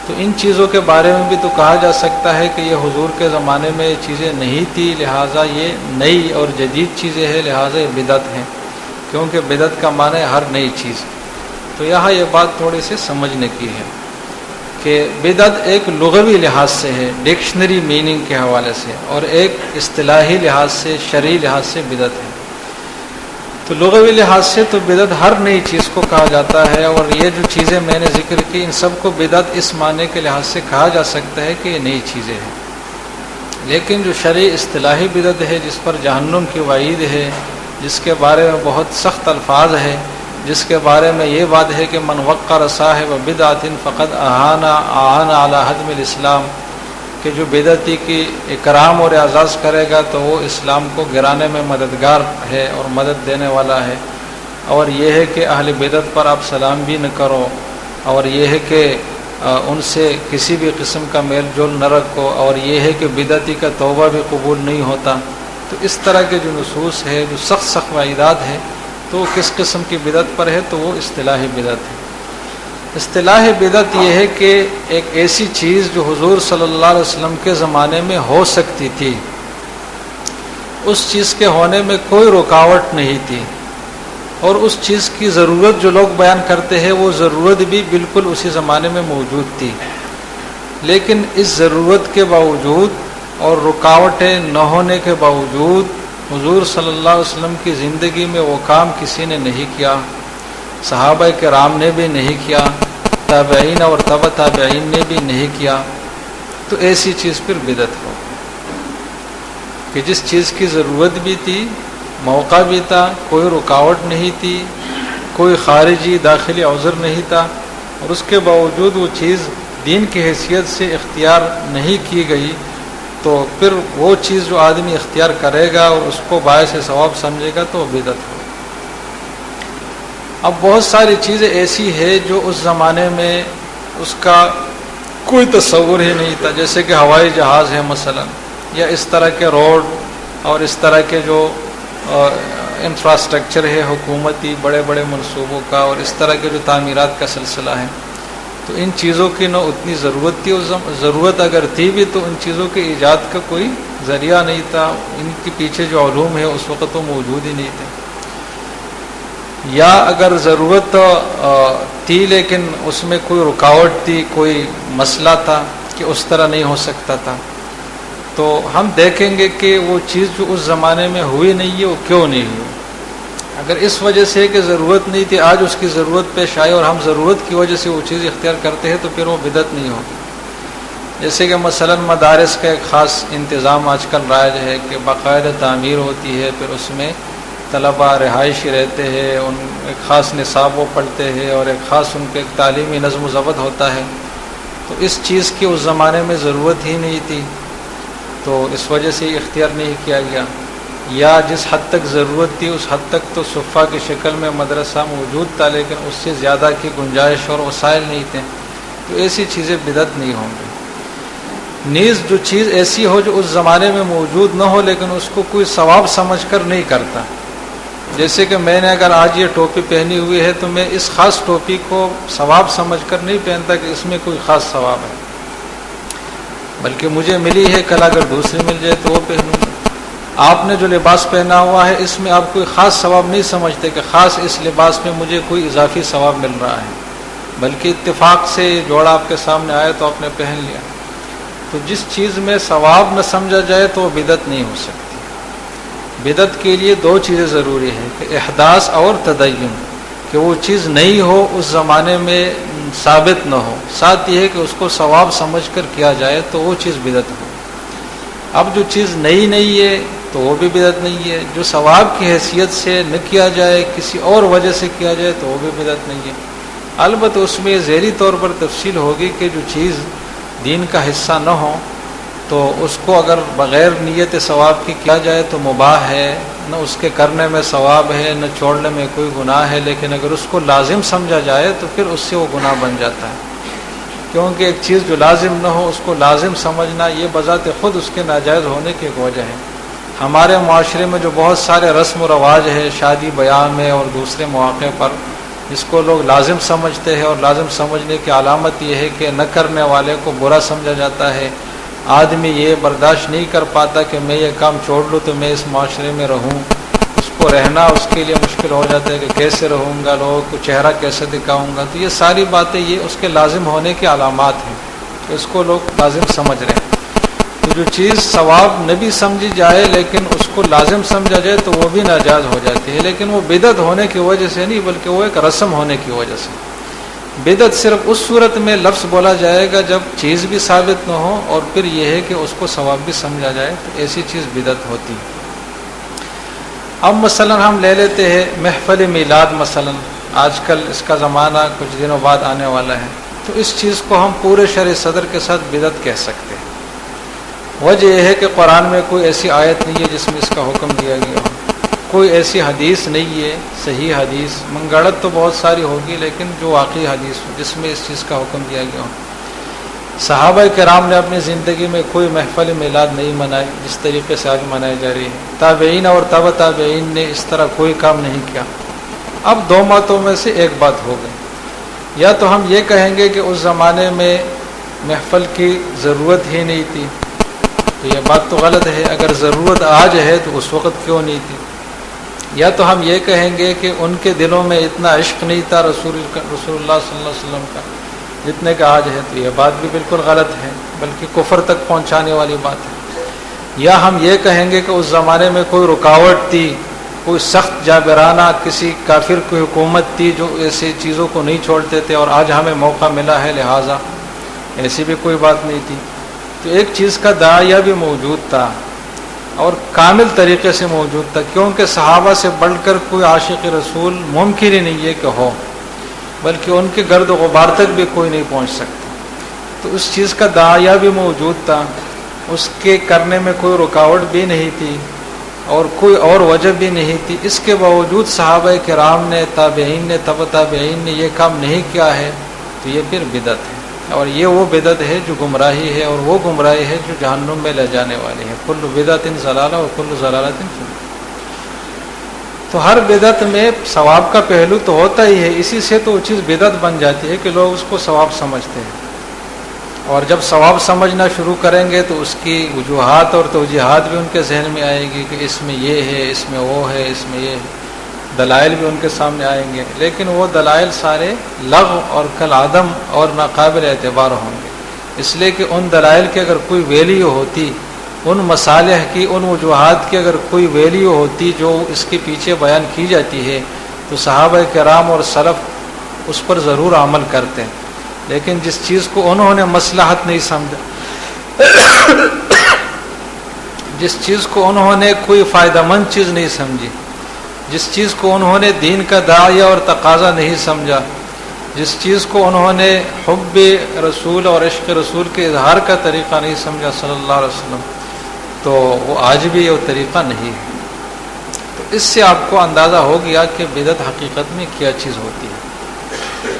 تو ان چیزوں کے بارے میں بھی تو کہا جا سکتا ہے کہ یہ حضور کے زمانے میں یہ چیزیں نہیں تھی، لہٰذا یہ نئی اور جدید چیزیں ہیں، لہٰذا یہ بدعت ہیں، کیونکہ بدعت کا معنی ہے ہر نئی چیز۔ تو یہاں یہ بات تھوڑی سی سمجھنے کی ہے کہ بدعت ایک لغوی لحاظ سے ہے، ڈکشنری میننگ کے حوالے سے، اور ایک اصطلاحی لحاظ سے، شرعی لحاظ سے بدعت ہے۔ تو لغوی لحاظ سے تو بدعت ہر نئی چیز کو کہا جاتا ہے، اور یہ جو چیزیں میں نے ذکر کی ان سب کو بدعت اس معنی کے لحاظ سے کہا جا سکتا ہے کہ یہ نئی چیزیں ہیں۔ لیکن جو شرعی اصطلاحی بدعت ہے، جس پر جہنم کی وعید ہے، جس کے بارے میں بہت سخت الفاظ ہے، جس کے بارے میں یہ بات ہے کہ من وقر صاحب بدعت فقد اعان علی ہدم الاسلام، کہ جو بدعتی کی اکرام اور اعزاز کرے گا تو وہ اسلام کو گرانے میں مددگار ہے اور مدد دینے والا ہے۔ اور یہ ہے کہ اہل بدعت پر آپ سلام بھی نہ کرو، اور یہ ہے کہ ان سے کسی بھی قسم کا میل جول نہ رکھو، اور یہ ہے کہ بدعتی کا توبہ بھی قبول نہیں ہوتا۔ تو اس طرح کے جو نصوص ہے، جو سخت سخت وعیدات ہے، تو کس قسم کی بدعت پر ہے تو وہ اصطلاحی بدعت ہے۔ اصطلاحی بدعت یہ ہے کہ ایک ایسی چیز جو حضور صلی اللہ علیہ وسلم کے زمانے میں ہو سکتی تھی، اس چیز کے ہونے میں کوئی رکاوٹ نہیں تھی، اور اس چیز کی ضرورت جو لوگ بیان کرتے ہیں وہ ضرورت بھی بالکل اسی زمانے میں موجود تھی، لیکن اس ضرورت کے باوجود اور رکاوٹیں نہ ہونے کے باوجود حضور صلی اللہ علیہ وسلم کی زندگی میں وہ کام کسی نے نہیں کیا، صحابہ کرام نے بھی نہیں کیا، تابعین اور تبع تابعین نے بھی نہیں کیا۔ تو ایسی چیز پھر بدعت ہو کہ جس چیز کی ضرورت بھی تھی، موقع بھی تھا، کوئی رکاوٹ نہیں تھی، کوئی خارجی داخلی عذر نہیں تھا، اور اس کے باوجود وہ چیز دین کی حیثیت سے اختیار نہیں کی گئی، تو پھر وہ چیز جو آدمی اختیار کرے گا اور اس کو باعث ثواب سمجھے گا تو وہ بدعت ہو۔ اب بہت ساری چیزیں ایسی ہے جو اس زمانے میں اس کا کوئی تصور ہی نہیں تھا، جیسے کہ ہوائی جہاز ہے مثلا، یا اس طرح کے روڈ اور اس طرح کے جو انفراسٹرکچر ہے حکومتی بڑے بڑے منصوبوں کا، اور اس طرح کے جو تعمیرات کا سلسلہ ہے، تو ان چیزوں کی نہ اتنی ضرورت تھی، ضرورت اگر تھی بھی تو ان چیزوں کے ایجاد کا کوئی ذریعہ نہیں تھا، ان کے پیچھے جو علوم ہے اس وقت تو موجود ہی نہیں تھے، یا اگر ضرورت تھی لیکن اس میں کوئی رکاوٹ تھی، کوئی مسئلہ تھا کہ اس طرح نہیں ہو سکتا تھا، تو ہم دیکھیں گے کہ وہ چیز جو اس زمانے میں ہوئی نہیں ہے وہ کیوں نہیں ہوئی۔ اگر اس وجہ سے کہ ضرورت نہیں تھی، آج اس کی ضرورت پیش آئی اور ہم ضرورت کی وجہ سے وہ چیز اختیار کرتے ہیں تو پھر وہ بدعت نہیں ہوگی۔ جیسے کہ مثلا مدارس کا ایک خاص انتظام آج کل رائج ہے کہ باقاعدہ تعمیر ہوتی ہے، پھر اس میں طلبہ رہائشی رہتے ہیں، ان ایک خاص نصاب وہ پڑھتے ہیں، اور ایک خاص ان کے ایک تعلیمی نظم و ضبط ہوتا ہے، تو اس چیز کی اس زمانے میں ضرورت ہی نہیں تھی، تو اس وجہ سے یہ اختیار نہیں کیا گیا، یا جس حد تک ضرورت تھی اس حد تک تو صفحہ کی شکل میں مدرسہ موجود تھا، لیکن اس سے زیادہ کی گنجائش اور وسائل نہیں تھے، تو ایسی چیزیں بدعت نہیں ہوں گی۔ نیز جو چیز ایسی ہو جو اس زمانے میں موجود نہ ہو لیکن اس کو کوئی ثواب سمجھ کر نہیں کرتا، جیسے کہ میں نے اگر آج یہ ٹوپی پہنی ہوئی ہے تو میں اس خاص ٹوپی کو ثواب سمجھ کر نہیں پہنتا کہ اس میں کوئی خاص ثواب ہے، بلکہ مجھے ملی ہے، کل اگر دوسری مل جائے تو وہ پہنوں گا۔ آپ نے جو لباس پہنا ہوا ہے اس میں آپ کوئی خاص ثواب نہیں سمجھتے کہ خاص اس لباس میں مجھے کوئی اضافی ثواب مل رہا ہے، بلکہ اتفاق سے جوڑا آپ کے سامنے آیا تو آپ نے پہن لیا۔ تو جس چیز میں ثواب نہ سمجھا جائے تو وہ بدعت نہیں ہو سکتی۔ بدعت کے لیے دو چیزیں ضروری ہے کہ احداث اور تدین، کہ وہ چیز نئی ہو، اس زمانے میں ثابت نہ ہو، ساتھ یہ ہے کہ اس کو ثواب سمجھ کر کیا جائے تو وہ چیز بدعت ہو۔ اب جو چیز نئی نہیں ہے تو وہ بھی بدعت نہیں ہے، جو ثواب کی حیثیت سے نہ کیا جائے، کسی اور وجہ سے کیا جائے تو وہ بھی بدعت نہیں ہے۔ البتہ اس میں ذیلی طور پر تفصیل ہوگی کہ جو چیز دین کا حصہ نہ ہو تو اس کو اگر بغیر نیت ثواب کی کیا جائے تو مباح ہے، نہ اس کے کرنے میں ثواب ہے نہ چھوڑنے میں کوئی گناہ ہے، لیکن اگر اس کو لازم سمجھا جائے تو پھر اس سے وہ گناہ بن جاتا ہے، کیونکہ ایک چیز جو لازم نہ ہو اس کو لازم سمجھنا یہ بذات خود اس کے ناجائز ہونے کی ایک وجہ ہے۔ ہمارے معاشرے میں جو بہت سارے رسم و رواج ہے شادی بیاہ میں اور دوسرے مواقع پر، جس کو لوگ لازم سمجھتے ہیں، اور لازم سمجھنے کی علامت یہ ہے کہ نہ کرنے والے کو برا سمجھا جاتا ہے۔ آدمی یہ برداشت نہیں کر پاتا کہ میں یہ کام چھوڑ لوں تو میں اس معاشرے میں رہوں، اس کو رہنا اس کے لیے مشکل ہو جاتا ہے کہ کیسے رہوں گا، لوگوں کو چہرہ کیسے دکھاؤں گا۔ تو یہ ساری باتیں یہ اس کے لازم ہونے کی علامات ہیں، تو اس کو لوگ لازم سمجھ رہے ہیں۔ تو جو چیز ثواب نہ بھی سمجھی جائے لیکن اس کو لازم سمجھا جائے تو وہ بھی ناجائز ہو جاتی ہے، لیکن وہ بدعت ہونے کی وجہ سے نہیں بلکہ وہ ایک رسم ہونے کی وجہ سے۔ بدعت صرف اس صورت میں لفظ بولا جائے گا جب چیز بھی ثابت نہ ہو اور پھر یہ ہے کہ اس کو ثواب بھی سمجھا جائے، تو ایسی چیز بدعت ہوتی ہے۔ اب مثلا ہم لے لیتے ہیں محفل میلاد، مثلا آج کل اس کا زمانہ کچھ دنوں بعد آنے والا ہے، تو اس چیز کو ہم پورے شرع صدر کے ساتھ بدعت کہہ سکتے ہیں۔ وجہ یہ ہے کہ قرآن میں کوئی ایسی آیت نہیں ہے جس میں اس کا حکم دیا گیا ہو، کوئی ایسی حدیث نہیں ہے صحیح حدیث، منگڑت تو بہت ساری ہوگی لیکن جو واقعی حدیث ہو جس میں اس چیز کا حکم دیا گیا ہو۔ صحابہ کرام نے اپنی زندگی میں کوئی محفل میلاد نہیں منائی جس طریقے سے آج منائی جا رہی ہے، تابعین اور تبع تابعین نے اس طرح کوئی کام نہیں کیا۔ اب دو باتوں میں سے ایک بات ہو گئی، یا تو ہم یہ کہیں گے کہ اس زمانے میں محفل کی ضرورت ہی نہیں تھی، تو یہ بات تو غلط ہے۔ اگر ضرورت آج ہے تو اس وقت کیوں نہیں تھی؟ یا تو ہم یہ کہیں گے کہ ان کے دلوں میں اتنا عشق نہیں تھا رسول اللہ صلی اللہ علیہ وسلم کا جتنے کا آج ہے، تو یہ بات بھی بالکل غلط ہے، بلکہ کفر تک پہنچانے والی بات ہے۔ یا ہم یہ کہیں گے کہ اس زمانے میں کوئی رکاوٹ تھی، کوئی سخت جابرانہ کسی کافر کی حکومت تھی جو ایسی چیزوں کو نہیں چھوڑتے تھے اور آج ہمیں موقع ملا ہے لہٰذا، ایسی بھی کوئی بات نہیں تھی۔ تو ایک چیز کا داعیہ بھی موجود تھا اور کامل طریقے سے موجود تھا، کیونکہ صحابہ سے بڑھ کر کوئی عاشق رسول ممکن ہی نہیں ہے کہ ہو، بلکہ ان کے گرد و غبار تک بھی کوئی نہیں پہنچ سکتا۔ تو اس چیز کا داعیہ بھی موجود تھا، اس کے کرنے میں کوئی رکاوٹ بھی نہیں تھی اور کوئی اور وجہ بھی نہیں تھی، اس کے باوجود صحابہ کرام نے، تابعین نے، تبع تابعین نے یہ کام نہیں کیا ہے، تو یہ پھر بدعت ہے، اور یہ وہ بدعت ہے جو گمراہی ہے، اور وہ گمراہی ہے جو جہنم میں لے جانے والی ہے۔ کل بدعت ضلالہ و کل ضلالۃ فی النار۔ تو ہر بدعت میں ثواب کا پہلو تو ہوتا ہی ہے، اسی سے تو وہ چیز بدعت بن جاتی ہے کہ لوگ اس کو ثواب سمجھتے ہیں، اور جب ثواب سمجھنا شروع کریں گے تو اس کی وجوہات اور توجیحات بھی ان کے ذہن میں آئے گی کہ اس میں یہ ہے، اس میں وہ ہے، اس میں یہ ہے، دلائل بھی ان کے سامنے آئیں گے، لیکن وہ دلائل سارے لغو اور کالعدم اور ناقابل اعتبار ہوں گے، اس لیے کہ ان دلائل کی اگر کوئی ویلیو ہوتی، ان مصالح کی، ان وجوہات کی اگر کوئی ویلیو ہوتی جو اس کے پیچھے بیان کی جاتی ہے تو صحابہ کرام اور سلف اس پر ضرور عمل کرتے ہیں، لیکن جس چیز کو انہوں نے مصلحت نہیں سمجھا، جس چیز کو انہوں نے کوئی فائدہ مند چیز نہیں سمجھی، جس چیز کو انہوں نے دین کا داعیہ اور تقاضا نہیں سمجھا، جس چیز کو انہوں نے حب رسول اور عشق رسول کے اظہار کا طریقہ نہیں سمجھا صلی اللہ علیہ وسلم، تو وہ آج بھی وہ طریقہ نہیں ہے۔ تو اس سے آپ کو اندازہ ہو گیا کہ بدعت حقیقت میں کیا چیز ہوتی ہے۔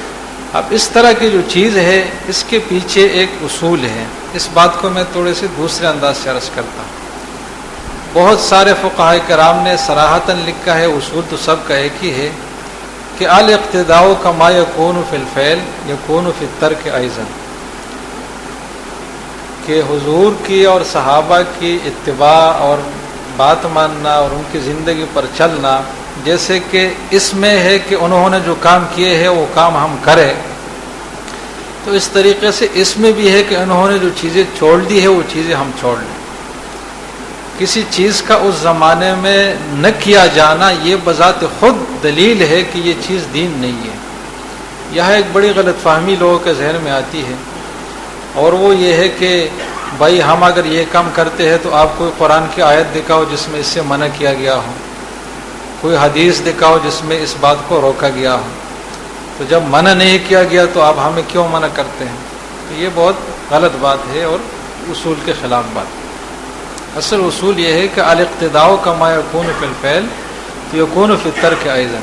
اب اس طرح کی جو چیز ہے اس کے پیچھے ایک اصول ہے، اس بات کو میں تھوڑے سے دوسرے انداز سے عرض کرتا ہوں۔ بہت سارے فقہاء کرام نے صراحتاً لکھا ہے، اصول تو سب کا ایک ہی ہے کہ الاقتداء کما یکون فی الفعل یکون فی الترک ایضا، کہ حضور کی اور صحابہ کی اتباع اور بات ماننا اور ان کی زندگی پر چلنا جیسے کہ اس میں ہے کہ انہوں نے جو کام کیے ہیں وہ کام ہم کریں، تو اس طریقے سے اس میں بھی ہے کہ انہوں نے جو چیزیں چھوڑ دی ہے وہ چیزیں ہم چھوڑ لیں۔ کسی چیز کا اس زمانے میں نہ کیا جانا یہ بذات خود دلیل ہے کہ یہ چیز دین نہیں ہے۔ یہاں ایک بڑی غلط فہمی لوگوں کے ذہن میں آتی ہے، اور وہ یہ ہے کہ بھائی ہم اگر یہ کام کرتے ہیں تو آپ کوئی قرآن کی آیت دکھاؤ جس میں اس سے منع کیا گیا ہو، کوئی حدیث دکھاؤ جس میں اس بات کو روکا گیا ہو، تو جب منع نہیں کیا گیا تو آپ ہمیں کیوں منع کرتے ہیں؟ تو یہ بہت غلط بات ہے اور اصول کے خلاف بات ہے۔ اصل اصول یہ ہے کہ الاقتداء کما یکون فی الفعل یکون فی الترک ایضا.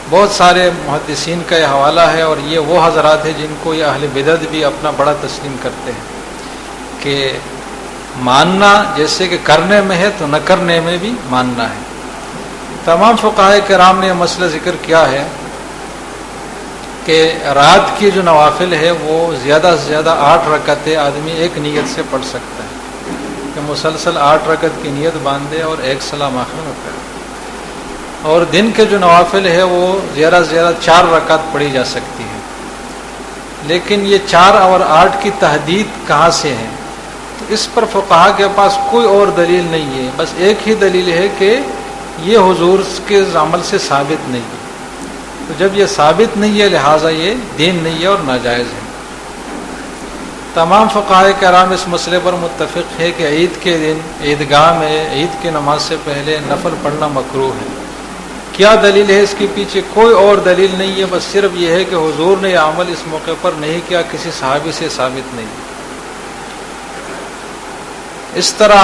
بہت سارے محدثین کا یہ حوالہ ہے، اور یہ وہ حضرات ہیں جن کو یہ اہل بدعت بھی اپنا بڑا تسلیم کرتے ہیں کہ ماننا جیسے کہ کرنے میں ہے تو نہ کرنے میں بھی ماننا ہے. تمام فقہاء کرام نے یہ مسئلہ ذکر کیا ہے کہ رات کی جو نوافل ہے وہ زیادہ سے زیادہ 8 رکعتیں آدمی ایک نیت سے پڑھ سکتا ہے، کہ مسلسل 8 رکعت کی نیت باندھے اور ایک سلام آخر میں پڑھے. اور دن کے جو نوافل ہے وہ زیادہ سے زیادہ 4 رکعت پڑھی جا سکتی ہے. لیکن یہ 4 اور 8 کی تحدید کہاں سے ہے؟ تو اس پر فقہاء کے پاس کوئی اور دلیل نہیں ہے، بس ایک ہی دلیل ہے کہ یہ حضور کے عمل سے ثابت نہیں ہے. تو جب یہ ثابت نہیں ہے لہٰذا یہ دین نہیں ہے اور ناجائز ہے. تمام فقہاء کرام اس مسئلے پر متفق ہے کہ عید کے دن عیدگاہ میں عید کی نماز سے پہلے نفل پڑھنا مکروہ ہے. کیا دلیل ہے اس کے پیچھے؟ کوئی اور دلیل نہیں ہے، بس صرف یہ ہے کہ حضور نے یہ عمل اس موقع پر نہیں کیا، کسی صحابی سے ثابت نہیں. اس طرح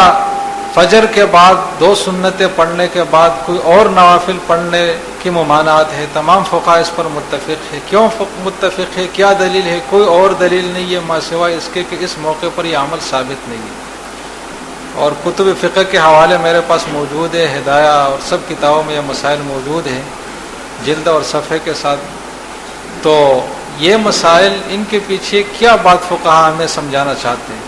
فجر کے بعد 2 سنتیں پڑھنے کے بعد کوئی اور نوافل پڑھنے کی ممانعت ہے. تمام فقہاء اس پر متفق ہے. کیوں متفق ہے؟ کیا دلیل ہے؟ کوئی اور دلیل نہیں ہے ما سوائے اس کے کہ اس موقع پر یہ عمل ثابت نہیں ہے. اور کتب فقہ کے حوالے میرے پاس موجود ہے، ہدایہ اور سب کتابوں میں یہ مسائل موجود ہیں جلد اور صفحے کے ساتھ. تو یہ مسائل، ان کے پیچھے کیا بات فقہاء ہمیں سمجھانا چاہتے ہیں؟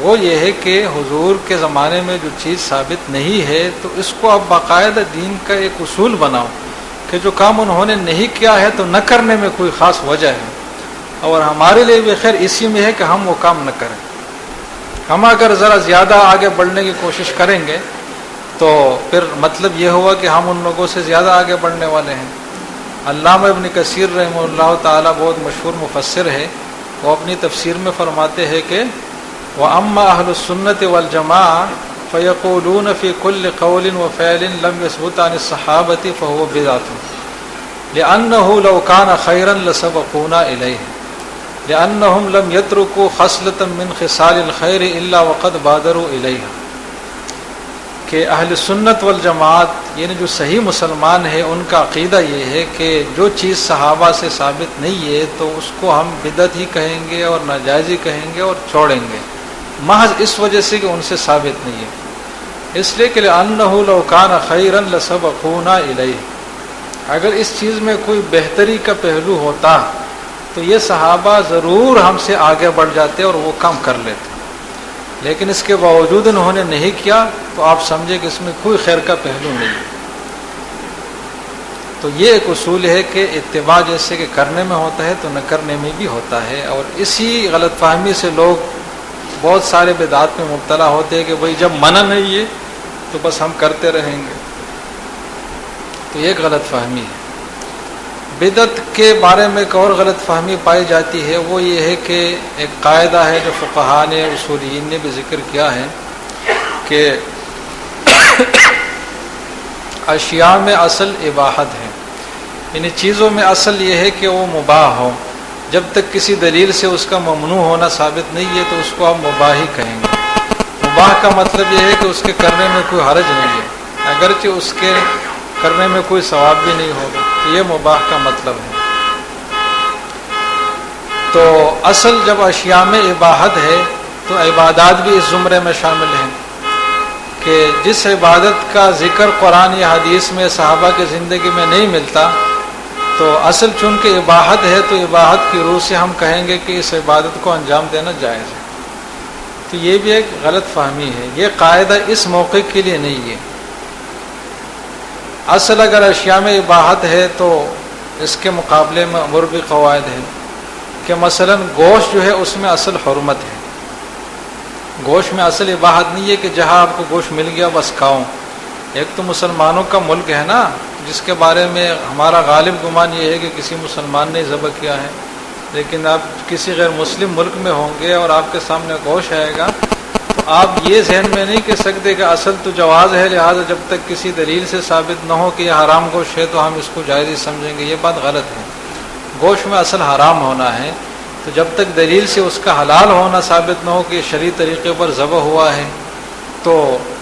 وہ یہ ہے کہ حضور کے زمانے میں جو چیز ثابت نہیں ہے تو اس کو اب باقاعدہ دین کا ایک اصول بناؤ کہ جو کام انہوں نے نہیں کیا ہے تو نہ کرنے میں کوئی خاص وجہ ہے، اور ہمارے لیے بھی خیر اسی میں ہے کہ ہم وہ کام نہ کریں. ہم اگر ذرا زیادہ آگے بڑھنے کی کوشش کریں گے تو پھر مطلب یہ ہوا کہ ہم ان لوگوں سے زیادہ آگے بڑھنے والے ہیں. علامہ ابن کثیر رحمہ اللہ تعالی بہت مشہور مفسر ہے، وہ اپنی تفسیر میں فرماتے ہیں کہ وَأَمَّا أَهْلُ السُّنَّةِ وَالْجَمَاعَةِ فَيَقُولُونَ فِي كُلِّ قَوْلٍ وَفِعْلٍ لَمْ يَثْبُتْ عَنِ الصَّحَابَةِ فَهُوَ بِدْعَةٌ لِأَنَّهُ لَوْ كَانَ خَيْرًا لَسَبَقُونَا إِلَيْهِ لِأَنَّهُمْ لَمْ يَتْرُكُوا خَصْلَةً مِّنْ خِصَالِ الْخَيْرِ إِلَّا وَقَدْ بَادَرُوا إِلَيْهَا. کہ اہل سنت والجماعت یعنی جو صحیح مسلمان ہے ان کا عقیدہ یہ ہے کہ جو چیز صحابہ سے ثابت نہیں ہے تو اس کو ہم بدعت ہی کہیں گے اور ناجائز ہی کہیں گے اور چھوڑیں گے، محض اس وجہ سے کہ ان سے ثابت نہیں ہے. اس لیے کہ لأنه لو كان خيرا لسبقونا إليه، اگر اس چیز میں کوئی بہتری کا پہلو ہوتا تو یہ صحابہ ضرور ہم سے آگے بڑھ جاتے اور وہ کام کر لیتے، لیکن اس کے باوجود انہوں نے نہیں کیا تو آپ سمجھے کہ اس میں کوئی خیر کا پہلو نہیں ہے. تو یہ ایک اصول ہے کہ اتباع جیسے کہ کرنے میں ہوتا ہے تو نہ کرنے میں بھی ہوتا ہے. اور اسی غلط فہمی سے لوگ بہت سارے بدعات میں مبتلا ہوتے ہیں کہ بھئی جب منع نہیں ہے تو بس ہم کرتے رہیں گے. تو یہ ایک غلط فہمی ہے. بدعت کے بارے میں ایک اور غلط فہمی پائی جاتی ہے، وہ یہ ہے کہ ایک قاعدہ ہے جو فقہاء نے اصولیین نے بھی ذکر کیا ہے کہ اشیاء میں اصل اباحت ہے، یعنی چیزوں میں اصل یہ ہے کہ وہ مباح ہو. جب تک کسی دلیل سے اس کا ممنوع ہونا ثابت نہیں ہے تو اس کو آپ مباح ہی کہیں گے. مباح کا مطلب یہ ہے کہ اس کے کرنے میں کوئی حرج نہیں ہے، اگرچہ اس کے کرنے میں کوئی ثواب بھی نہیں ہوگا. یہ مباح کا مطلب ہے. تو اصل جب اشیاء میں اباحت ہے تو عبادات بھی اس زمرے میں شامل ہیں کہ جس عبادت کا ذکر قرآن یا حدیث میں صحابہ کی زندگی میں نہیں ملتا تو اصل چونکہ اباحت ہے تو اباحت کی روح سے ہم کہیں گے کہ اس عبادت کو انجام دینا جائز ہے. تو یہ بھی ایک غلط فہمی ہے. یہ قاعدہ اس موقع کے لیے نہیں ہے. اصل اگر اشیاء میں اباحت ہے تو اس کے مقابلے میں امور بھی قواعد ہیں کہ مثلا گوشت جو ہے اس میں اصل حرمت ہے. گوشت میں اصل اباحت نہیں ہے کہ جہاں آپ کو گوشت مل گیا بس کھاؤں. ایک تو مسلمانوں کا ملک ہے نا جس کے بارے میں ہمارا غالب گمان یہ ہے کہ کسی مسلمان نے ذبح کیا ہے، لیکن آپ کسی غیر مسلم ملک میں ہوں گے اور آپ کے سامنے گوشت آئے گا تو آپ یہ ذہن میں نہیں کہہ سکتے کہ اصل تو جواز ہے، لہٰذا جب تک کسی دلیل سے ثابت نہ ہو کہ یہ حرام گوشت ہے تو ہم اس کو جائز ہی سمجھیں گے. یہ بات غلط ہے. گوشت میں اصل حرام ہونا ہے تو جب تک دلیل سے اس کا حلال ہونا ثابت نہ ہو کہ شرعی طریقے پر ذبح ہوا ہے تو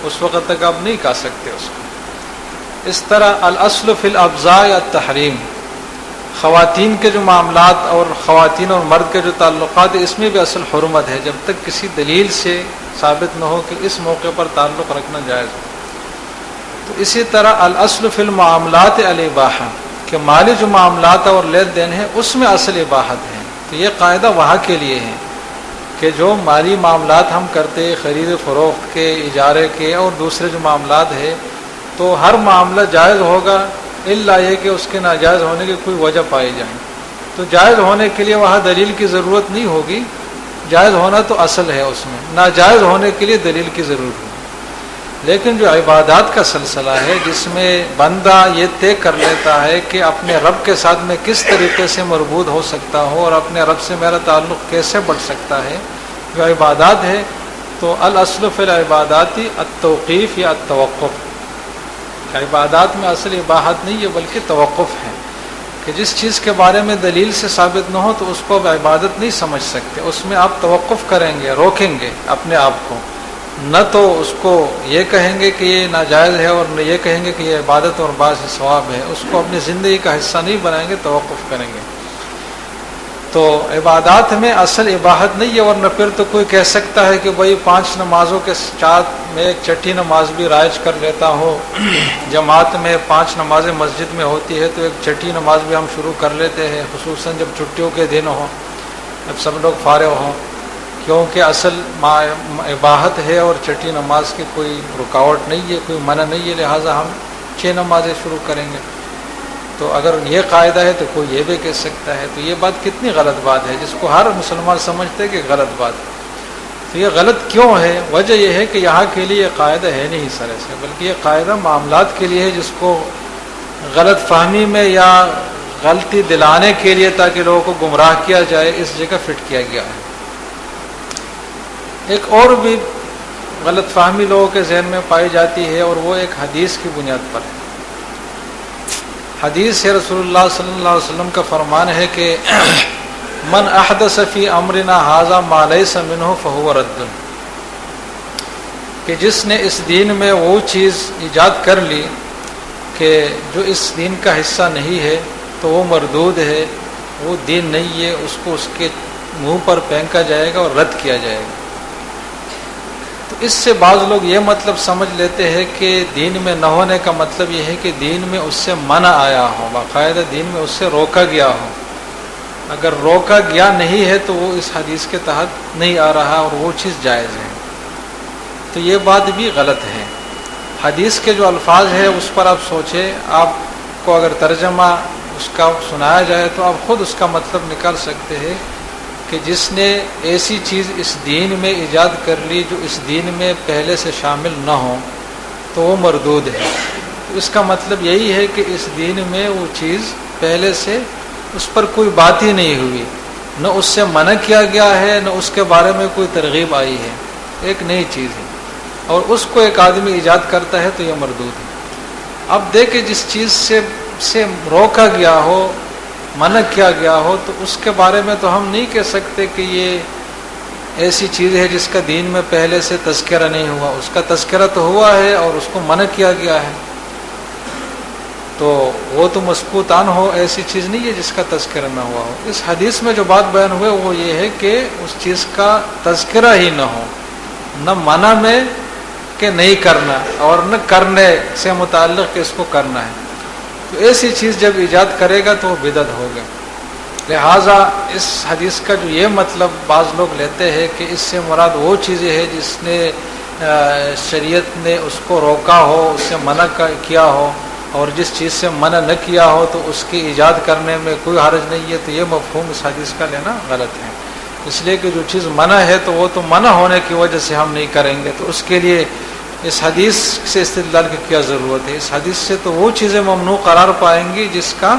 اس وقت تک آپ نہیں کھا سکتے اس کو۔ اس طرح الاصل فی الابضاء التحریم، خواتین کے جو معاملات اور خواتین اور مرد کے جو تعلقات ہیں اس میں بھی اصل حرمت ہے، جب تک کسی دلیل سے ثابت نہ ہو کہ اس موقع پر تعلق رکھنا جائز ہو۔ تو اسی طرح الاصل فی المعاملات الاباحہ، کہ مالی جو معاملات اور لین دین ہیں اس میں اصل اباحت ہے۔ تو یہ قاعدہ وہاں کے لیے ہے کہ جو مالی معاملات ہم کرتے، خرید و فروخت کے، اجارے کے اور دوسرے جو معاملات ہیں، تو ہر معاملہ جائز ہوگا الا یہ کہ اس کے ناجائز ہونے کی کوئی وجہ پائی جائے۔ تو جائز ہونے کے لیے وہاں دلیل کی ضرورت نہیں ہوگی، جائز ہونا تو اصل ہے اس میں، ناجائز ہونے کے لیے دلیل کی ضرورت ہوگی۔ لیکن جو عبادات کا سلسلہ ہے جس میں بندہ یہ طے کر لیتا ہے کہ اپنے رب کے ساتھ میں کس طریقے سے مربوط ہو سکتا ہوں اور اپنے رب سے میرا تعلق کیسے بڑھ سکتا ہے، جو عبادات ہے، تو الاصل فی العبادات التوقیف یا التوقف۔ عبادات میں اصل اباحت نہیں ہے بلکہ توقف ہے، کہ جس چیز کے بارے میں دلیل سے ثابت نہ ہو تو اس کو اب عبادت نہیں سمجھ سکتے، اس میں آپ توقف کریں گے، روکیں گے اپنے آپ کو، نہ تو اس کو یہ کہیں گے کہ یہ ناجائز ہے اور نہ یہ کہیں گے کہ یہ عبادت اور باعث ثواب ہے، اس کو اپنی زندگی کا حصہ نہیں بنائیں گے، توقف کریں گے۔ تو عبادات میں اصل اباحت نہیں ہے، ورنہ پھر تو کوئی کہہ سکتا ہے کہ بھائی 5 نمازوں کے ساتھ میں ایک چھٹی نماز بھی رائج کر لیتا ہوں، جماعت میں 5 نمازیں مسجد میں ہوتی ہے تو ایک چھٹی نماز بھی ہم شروع کر لیتے ہیں، خصوصاً جب چھٹیوں کے دن ہوں، جب سب لوگ فارغ ہوں، کیونکہ اصل اباحت ہے اور چھٹی نماز کی کوئی رکاوٹ نہیں ہے، کوئی منع نہیں ہے، لہٰذا ہم 6 نمازیں شروع کریں گے۔ تو اگر یہ قاعدہ ہے تو کوئی یہ بھی کہہ سکتا ہے، تو یہ بات کتنی غلط بات ہے جس کو ہر مسلمان سمجھتے کہ غلط بات ہے۔ تو یہ غلط کیوں ہے؟ وجہ یہ ہے کہ یہاں کے لیے یہ قاعدہ ہے نہیں اس طرح سے، بلکہ یہ قاعدہ معاملات کے لیے ہے، جس کو غلط فہمی میں یا غلطی دلانے کے لیے تاکہ لوگوں کو گمراہ کیا جائے اس جگہ فٹ کیا گیا ہے۔ ایک اور بھی غلط فہمی لوگوں کے ذہن میں پائی جاتی ہے اور وہ ایک حدیث کی بنیاد پر ہے۔ حدیث ہے رسول اللہ صلی اللہ علیہ وسلم کا فرمان ہے کہ من احدث فی امرنا ھذا ما لیس منہ فہو رد، کہ جس نے اس دین میں وہ چیز ایجاد کر لی کہ جو اس دین کا حصہ نہیں ہے تو وہ مردود ہے، وہ دین نہیں ہے، اس کو اس کے منہ پر پھینکا جائے گا اور رد کیا جائے گا۔ تو اس سے بعض لوگ یہ مطلب سمجھ لیتے ہیں کہ دین میں نہ ہونے کا مطلب یہ ہے کہ دین میں اس سے منع آیا ہو، باقاعدہ دین میں اس سے روکا گیا ہو۔ اگر روکا گیا نہیں ہے تو وہ اس حدیث کے تحت نہیں آ رہا اور وہ چیز جائز ہے، تو یہ بات بھی غلط ہے۔ حدیث کے جو الفاظ ہیں اس پر آپ سوچیں، آپ کو اگر ترجمہ اس کا سنایا جائے تو آپ خود اس کا مطلب نکال سکتے ہیں کہ جس نے ایسی چیز اس دین میں ایجاد کر لی جو اس دین میں پہلے سے شامل نہ ہو تو وہ مردود ہے۔ تو اس کا مطلب یہی ہے کہ اس دین میں وہ چیز پہلے سے اس پر کوئی بات ہی نہیں ہوئی، نہ اس سے منع کیا گیا ہے، نہ اس کے بارے میں کوئی ترغیب آئی ہے، ایک نئی چیز ہے اور اس کو ایک آدمی ایجاد کرتا ہے تو یہ مردود ہے۔ اب دیکھیں جس چیز سے روکا گیا ہو، منع کیا گیا ہو، تو اس کے بارے میں تو ہم نہیں کہہ سکتے کہ یہ ایسی چیز ہے جس کا دین میں پہلے سے تذکرہ نہیں ہوا، اس کا تذکرہ تو ہوا ہے اور اس کو منع کیا گیا ہے، تو وہ تو مسکوت عن ہو، ایسی چیز نہیں ہے جس کا تذکرہ نہ ہوا ہو۔ اس حدیث میں جو بات بیان ہوئے وہ یہ ہے کہ اس چیز کا تذکرہ ہی نہ ہو، نہ منع میں کہ نہیں کرنا اور نہ کرنے سے متعلق کہ اس کو کرنا ہے، تو ایسی چیز جب ایجاد کرے گا تو وہ بدعت ہوگا۔ لہٰذا اس حدیث کا جو یہ مطلب بعض لوگ لیتے ہیں کہ اس سے مراد وہ چیزیں ہیں جس نے شریعت نے اس کو روکا ہو، اس سے منع کیا ہو، اور جس چیز سے منع نہ کیا ہو تو اس کی ایجاد کرنے میں کوئی حرج نہیں ہے، تو یہ مفہوم اس حدیث کا لینا غلط ہے۔ اس لیے کہ جو چیز منع ہے تو وہ تو منع ہونے کی وجہ سے ہم نہیں کریں گے، تو اس کے لیے اس حدیث سے استدلال کی کیا ضرورت ہے؟ اس حدیث سے تو وہ چیزیں ممنوع قرار پائیں گی جس کا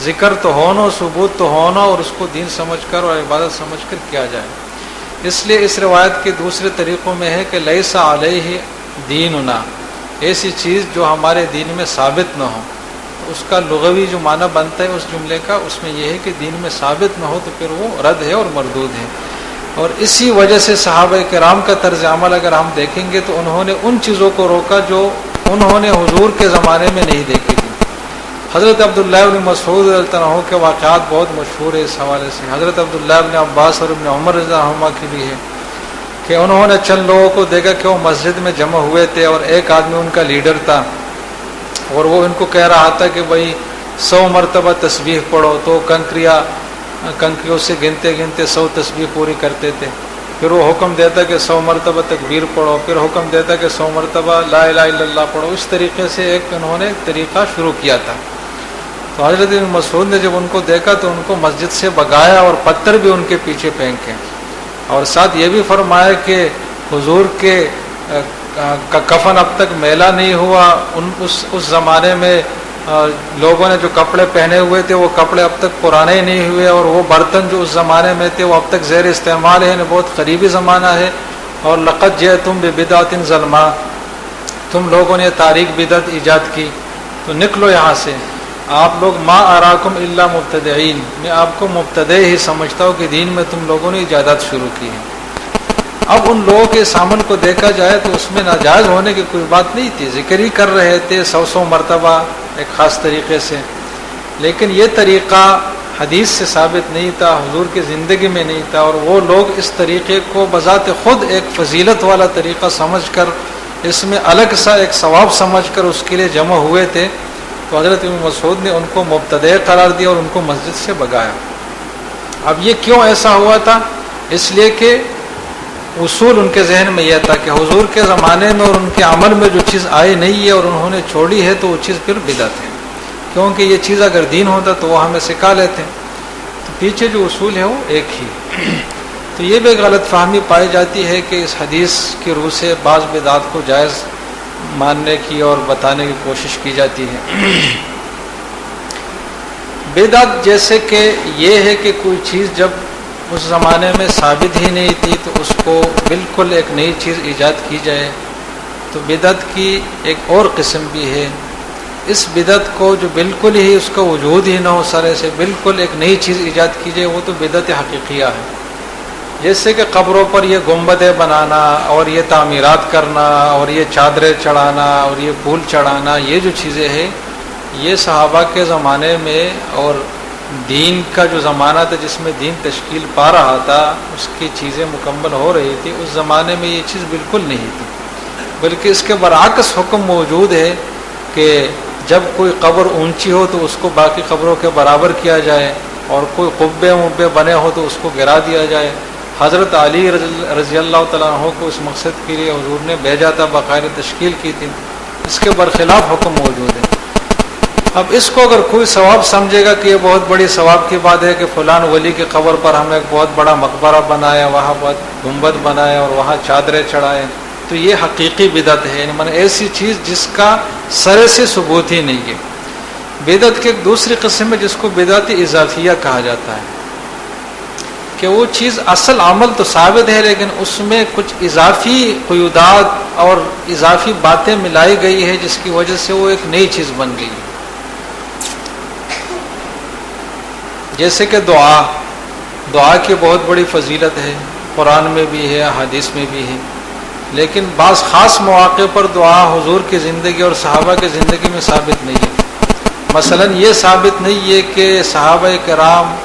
ذکر تو ہونا، ثبوت تو ہونا، اور اس کو دین سمجھ کر اور عبادت سمجھ کر کیا جائے۔ اس لیے اس روایت کے دوسرے طریقوں میں ہے کہ لیس علیہ دیننا، ایسی چیز جو ہمارے دین میں ثابت نہ ہو، اس کا لغوی جو معنی بنتا ہے اس جملے کا، اس میں یہ ہے کہ دین میں ثابت نہ ہو تو پھر وہ رد ہے اور مردود ہے۔ اور اسی وجہ سے صحابہ کرام کا طرز عمل اگر ہم دیکھیں گے تو انہوں نے ان چیزوں کو روکا جو انہوں نے حضور کے زمانے میں نہیں دیکھی تھی. حضرت عبداللہ بن مسعود رضی اللہ عنہ کے واقعات بہت مشہور ہے اس حوالے سے. حضرت عبداللہ بن عباس اور ابن عمر رضی اللہ عنہ کی بھی ہے کہ انہوں نے چند لوگوں کو دیکھا کہ وہ مسجد میں جمع ہوئے تھے اور ایک آدمی ان کا لیڈر تھا اور وہ ان کو کہہ رہا تھا کہ بھائی 100 مرتبہ تسبیح پڑھو. تو کنکریوں سے گنتے گنتے 100 تسبیح پوری کرتے تھے. پھر وہ حکم دیتا کہ 100 مرتبہ تکبیر پڑھو, پھر حکم دیتا کہ 100 مرتبہ لا الہ الا اللہ پڑھو. اس طریقے سے انہوں نے طریقہ شروع کیا تھا. تو حضرت ابن مسعود نے جب ان کو دیکھا تو ان کو مسجد سے بگایا اور پتھر بھی ان کے پیچھے پھینکے, اور ساتھ یہ بھی فرمایا کہ حضور کے کا کفن اب تک میلا نہیں ہوا. اس زمانے میں لوگوں نے جو کپڑے پہنے ہوئے تھے وہ کپڑے اب تک پرانے ہی نہیں ہوئے, اور وہ برتن جو اس زمانے میں تھے وہ اب تک زیر استعمال ہے. بہت قریبی زمانہ ہے. اور لقد جئتم ببدعۃ ظلماء, تم لوگوں نے تاریک بدعت ایجاد کی, تو نکلو یہاں سے. آپ لوگ ما اراکم الا مبتدعین, میں آپ کو مبتدع ہی سمجھتا ہوں کہ دین میں تم لوگوں نے ایجادات شروع کی ہیں. اب ان لوگوں کے سامن کو دیکھا جائے تو اس میں ناجائز ہونے کی کوئی بات نہیں تھی. ذکر ہی کر رہے تھے 100 مرتبہ ایک خاص طریقے سے, لیکن یہ طریقہ حدیث سے ثابت نہیں تھا, حضور کی زندگی میں نہیں تھا. اور وہ لوگ اس طریقے کو بذات خود ایک فضیلت والا طریقہ سمجھ کر, اس میں الگ سا ایک ثواب سمجھ کر اس کے لیے جمع ہوئے تھے. تو حضرت ابن مسعود نے ان کو مبتدع قرار دیا اور ان کو مسجد سے بگایا. اب یہ کیوں ایسا ہوا تھا؟ اس لیے کہ اصول ان کے ذہن میں یہ تھا کہ حضور کے زمانے میں اور ان کے عمل میں جو چیز آئی نہیں ہے اور انہوں نے چھوڑی ہے تو وہ چیز پھر بدعت ہے, کیونکہ یہ چیز اگر دین ہوتا تو وہ ہمیں سکھا لیتے. تو پیچھے جو اصول ہے وہ ایک ہی. تو یہ بھی غلط فہمی پائی جاتی ہے کہ اس حدیث کی روح سے بعض بدعات کو جائز ماننے کی اور بتانے کی کوشش کی جاتی ہے. بدعت جیسے کہ یہ ہے کہ کوئی چیز جب اس زمانے میں ثابت ہی نہیں تھی تو اس کو بالکل ایک نئی چیز ایجاد کی جائے, تو بدعت کی ایک اور قسم بھی ہے. اس بدعت کو جو بالکل ہی اس کا وجود ہی نہ ہو, سرے سے بالکل ایک نئی چیز ایجاد کی جائے, وہ تو بدعت حقیقیہ ہے. جیسے کہ قبروں پر یہ گنبدیں بنانا اور یہ تعمیرات کرنا اور یہ چادریں چڑھانا اور یہ پھول چڑھانا, یہ جو چیزیں ہیں یہ صحابہ کے زمانے میں اور دین کا جو زمانہ تھا جس میں دین تشکیل پا رہا تھا, اس کی چیزیں مکمل ہو رہی تھی. اس زمانے میں یہ چیز بالکل نہیں تھی, بلکہ اس کے برعکس حکم موجود ہے کہ جب کوئی قبر اونچی ہو تو اس کو باقی قبروں کے برابر کیا جائے, اور کوئی قبے مبے بنے ہو تو اس کو گرا دیا جائے. حضرت علی رضی اللہ تعالیٰ عنہ کو اس مقصد کے لیے حضور نے بھیجا تھا, باقاعدہ تشکیل کی تھی. اس کے برخلاف حکم موجود ہے. اب اس کو اگر کوئی ثواب سمجھے گا کہ یہ بہت بڑی ثواب کی بات ہے کہ فلان ولی کی قبر پر ہم ایک بہت بڑا مقبرہ بنایا, وہاں بہت گنبد بنایا اور وہاں چادریں چڑھائے, تو یہ حقیقی بدعت ہے. یعنی ایسی چیز جس کا سرے سے ثبوت ہی نہیں ہے. بدعت کی ایک دوسری قسم ہے جس کو بدعت اضافیہ کہا جاتا ہے, کہ وہ چیز اصل عمل تو ثابت ہے لیکن اس میں کچھ اضافی قیودات اور اضافی باتیں ملائی گئی ہے جس کی وجہ سے وہ ایک نئی چیز بن گئی ہے. جیسے کہ دعا کی بہت بڑی فضیلت ہے, قرآن میں بھی ہے, حدیث میں بھی ہے, لیکن بعض خاص مواقع پر دعا حضور کی زندگی اور صحابہ کی زندگی میں ثابت نہیں ہے. مثلا یہ ثابت نہیں ہے کہ صحابہ کرام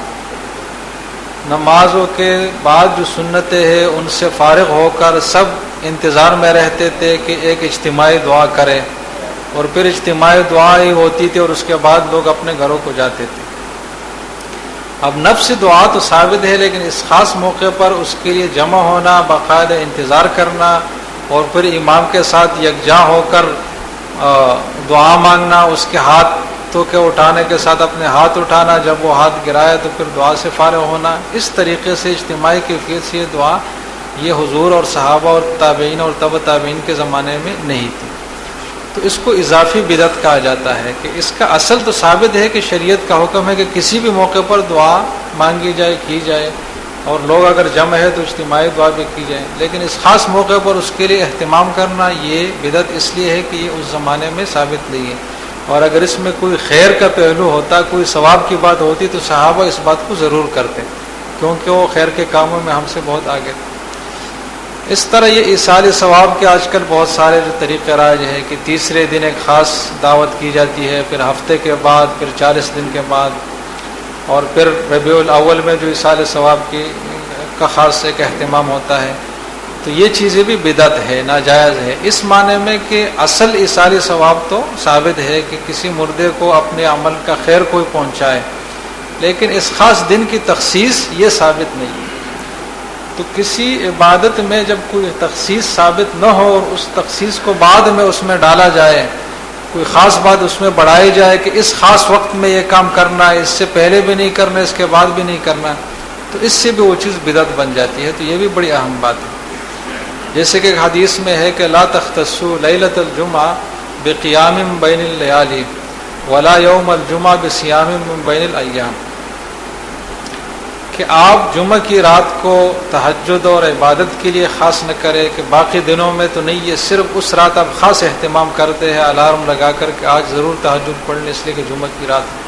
نمازوں کے بعد جو سنتیں ہیں ان سے فارغ ہو کر سب انتظار میں رہتے تھے کہ ایک اجتماعی دعا کرے, اور پھر اجتماعی دعا ہی ہوتی تھی اور اس کے بعد لوگ اپنے گھروں کو جاتے تھے. اب نفس دعا تو ثابت ہے, لیکن اس خاص موقع پر اس کے لیے جمع ہونا, باقاعدہ انتظار کرنا, اور پھر امام کے ساتھ یکجاں ہو کر دعا مانگنا, اس کے ہاتھوں کے اٹھانے کے ساتھ اپنے ہاتھ اٹھانا, جب وہ ہاتھ گرایا تو پھر دعا سے فارغ ہونا, اس طریقے سے اجتماعی کیفیت سے یہ دعا یہ حضور اور صحابہ اور تابعین اور تبع تابعین کے زمانے میں نہیں تھی. تو اس کو اضافی بدعت کہا جاتا ہے کہ اس کا اصل تو ثابت ہے کہ شریعت کا حکم ہے کہ کسی بھی موقع پر دعا مانگی جائے, کی جائے, اور لوگ اگر جمع ہے تو اجتماعی دعا بھی کی جائے, لیکن اس خاص موقع پر اس کے لیے اہتمام کرنا یہ بدعت اس لیے ہے کہ یہ اس زمانے میں ثابت نہیں ہے. اور اگر اس میں کوئی خیر کا پہلو ہوتا, کوئی ثواب کی بات ہوتی تو صحابہ اس بات کو ضرور کرتے, کیونکہ وہ خیر کے کاموں میں ہم سے بہت آگے تھے۔ اس طرح یہ ایصال ثواب کے آج کل بہت سارے جو طریقے رائج ہے کہ تیسرے دن ایک خاص دعوت کی جاتی ہے، پھر ہفتے کے بعد، پھر 40 دن کے بعد، اور پھر ربیع الاول میں جو ایصال ثواب کا خاص ایک اہتمام ہوتا ہے۔ تو یہ چیزیں بھی بدعت ہے، ناجائز ہے، اس معنی میں کہ اصل ایصال ثواب تو ثابت ہے کہ کسی مردے کو اپنے عمل کا خیر کوئی پہنچائے، لیکن اس خاص دن کی تخصیص یہ ثابت نہیں ہے۔ تو کسی عبادت میں جب کوئی تخصیص ثابت نہ ہو اور اس تخصیص کو بعد میں اس میں ڈالا جائے، کوئی خاص بات اس میں بڑھائی جائے کہ اس خاص وقت میں یہ کام کرنا ہے، اس سے پہلے بھی نہیں کرنا، اس کے بعد بھی نہیں کرنا، تو اس سے بھی وہ چیز بدعت بن جاتی ہے۔ تو یہ بھی بڑی اہم بات ہے۔ جیسے کہ ایک حدیث میں ہے کہ لا تختصوا لیلۃ الجمعہ بقیام بین اللیالی ولا یوم الجمعہ بصیام من بین الایام، کہ آپ جمعہ کی رات کو تہجد اور عبادت کے لیے خاص نہ کرے کہ باقی دنوں میں تو نہیں، یہ صرف اس رات آپ خاص اہتمام کرتے ہیں الارم لگا کر کہ آج ضرور تہجد پڑھ لیں اس لیے کہ جمعہ کی رات ہے،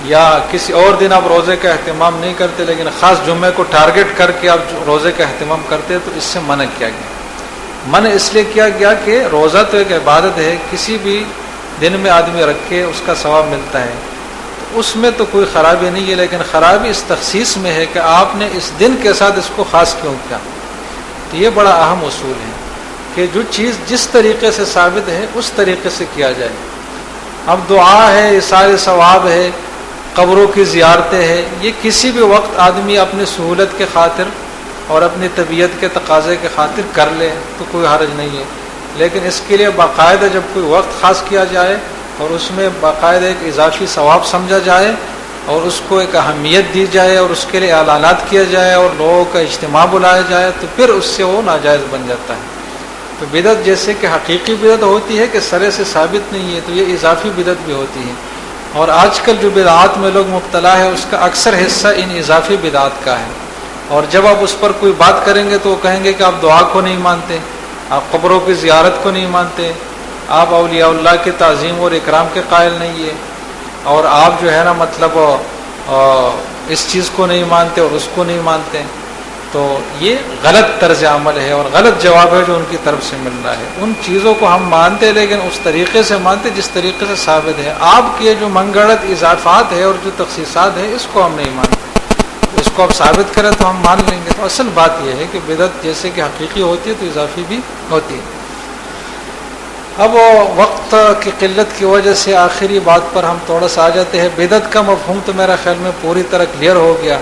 یا کسی اور دن آپ روزے کا اہتمام نہیں کرتے لیکن خاص جمعے کو ٹارگٹ کر کے آپ روزے کا اہتمام کرتے ہیں، تو اس سے منع کیا گیا۔ منع اس لیے کیا گیا کہ روزہ تو ایک عبادت ہے، کسی بھی دن میں آدمی رکھے اس کا ثواب ملتا ہے، اس میں تو کوئی خرابی نہیں ہے، لیکن خرابی اس تخصیص میں ہے کہ آپ نے اس دن کے ساتھ اس کو خاص کیوں کیا۔ تو یہ بڑا اہم اصول ہے کہ جو چیز جس طریقے سے ثابت ہے اس طریقے سے کیا جائے۔ اب دعا ہے، ایصال ثواب ہے، قبروں کی زیارتیں ہیں، یہ کسی بھی وقت آدمی اپنی سہولت کے خاطر اور اپنی طبیعت کے تقاضے کے خاطر کر لے تو کوئی حرج نہیں ہے، لیکن اس کے لیے باقاعدہ جب کوئی وقت خاص کیا جائے اور اس میں باقاعدہ ایک اضافی ثواب سمجھا جائے اور اس کو ایک اہمیت دی جائے اور اس کے لیے اعلانات کیا جائے اور لوگوں کا اجتماع بلایا جائے، تو پھر اس سے وہ ناجائز بن جاتا ہے۔ تو بدعت جیسے کہ حقیقی بدعت ہوتی ہے کہ سرے سے ثابت نہیں ہے، تو یہ اضافی بدعت بھی ہوتی ہے، اور آج کل جو بدعات میں لوگ مبتلا ہے اس کا اکثر حصہ ان اضافی بدعات کا ہے۔ اور جب آپ اس پر کوئی بات کریں گے تو وہ کہیں گے کہ آپ دعا کو نہیں مانتے، آپ قبروں کی زیارت کو نہیں مانتے، آپ اولیاء اللہ کی تعظیم اور اکرام کے قائل نہیں ہے، اور آپ جو ہے نا مطلب اس چیز کو نہیں مانتے اور اس کو نہیں مانتے۔ تو یہ غلط طرز عمل ہے اور غلط جواب ہے جو ان کی طرف سے مل رہا ہے۔ ان چیزوں کو ہم مانتے لیکن اس طریقے سے مانتے جس طریقے سے ثابت ہے۔ آپ کے جو منگڑت اضافات ہے اور جو تخصیصات ہیں اس کو ہم نہیں مانتے، اس کو آپ ثابت کریں تو ہم مان لیں گے۔ تو اصل بات یہ ہے کہ بدعت جیسے کہ حقیقی ہوتی ہے تو اضافی بھی ہوتی ہے۔ اب وقت کی قلت کی وجہ سے آخری بات پر ہم تھوڑا سا آ جاتے ہیں۔ بدعت کا مفہوم تو میرا خیال میں پوری طرح کلیئر ہو گیا،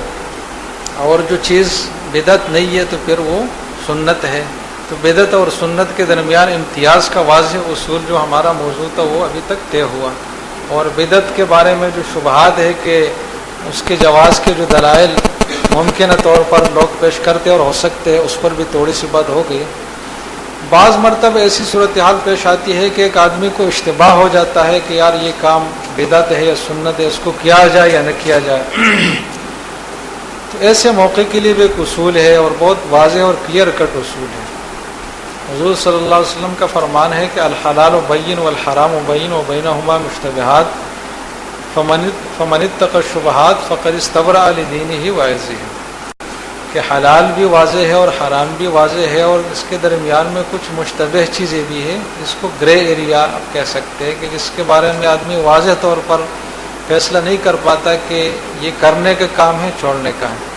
اور جو چیز بدعت نہیں ہے تو پھر وہ سنت ہے۔ تو بدعت اور سنت کے درمیان امتیاز کا واضح اصول جو ہمارا موضوع تھا وہ ابھی تک طے ہوا، اور بدعت کے بارے میں جو شبہات ہے کہ اس کے جواز کے جو دلائل ممکنہ طور پر لوگ پیش کرتے اور ہو سکتے ہیں، اس پر بھی تھوڑی سی بات ہو گئی۔ بعض مرتبہ ایسی صورتحال پیش آتی ہے کہ ایک آدمی کو اشتباہ ہو جاتا ہے کہ یار یہ کام بدعت ہے یا سنت ہے، اس کو کیا جائے یا نہ کیا جائے۔ تو ایسے موقع کے لیے بھی ایک اصول ہے اور بہت واضح اور کلیئر کٹ اصول ہے۔ حضور صلی اللہ علیہ وسلم کا فرمان ہے کہ الحلال بین والحرام بین وبینہما مشتبہات فمن اتقى الشبہات فقد استبرأ لدینہ وعرضہ، کہ حلال بھی واضح ہے اور حرام بھی واضح ہے، اور اس کے درمیان میں کچھ مشتبہ چیزیں بھی ہیں، اس کو گرے ایریا آپ کہہ سکتے ہیں، کہ جس کے بارے میں آدمی واضح طور پر فیصلہ نہیں کر پاتا کہ یہ کرنے کا کام ہے چھوڑنے کا ہے۔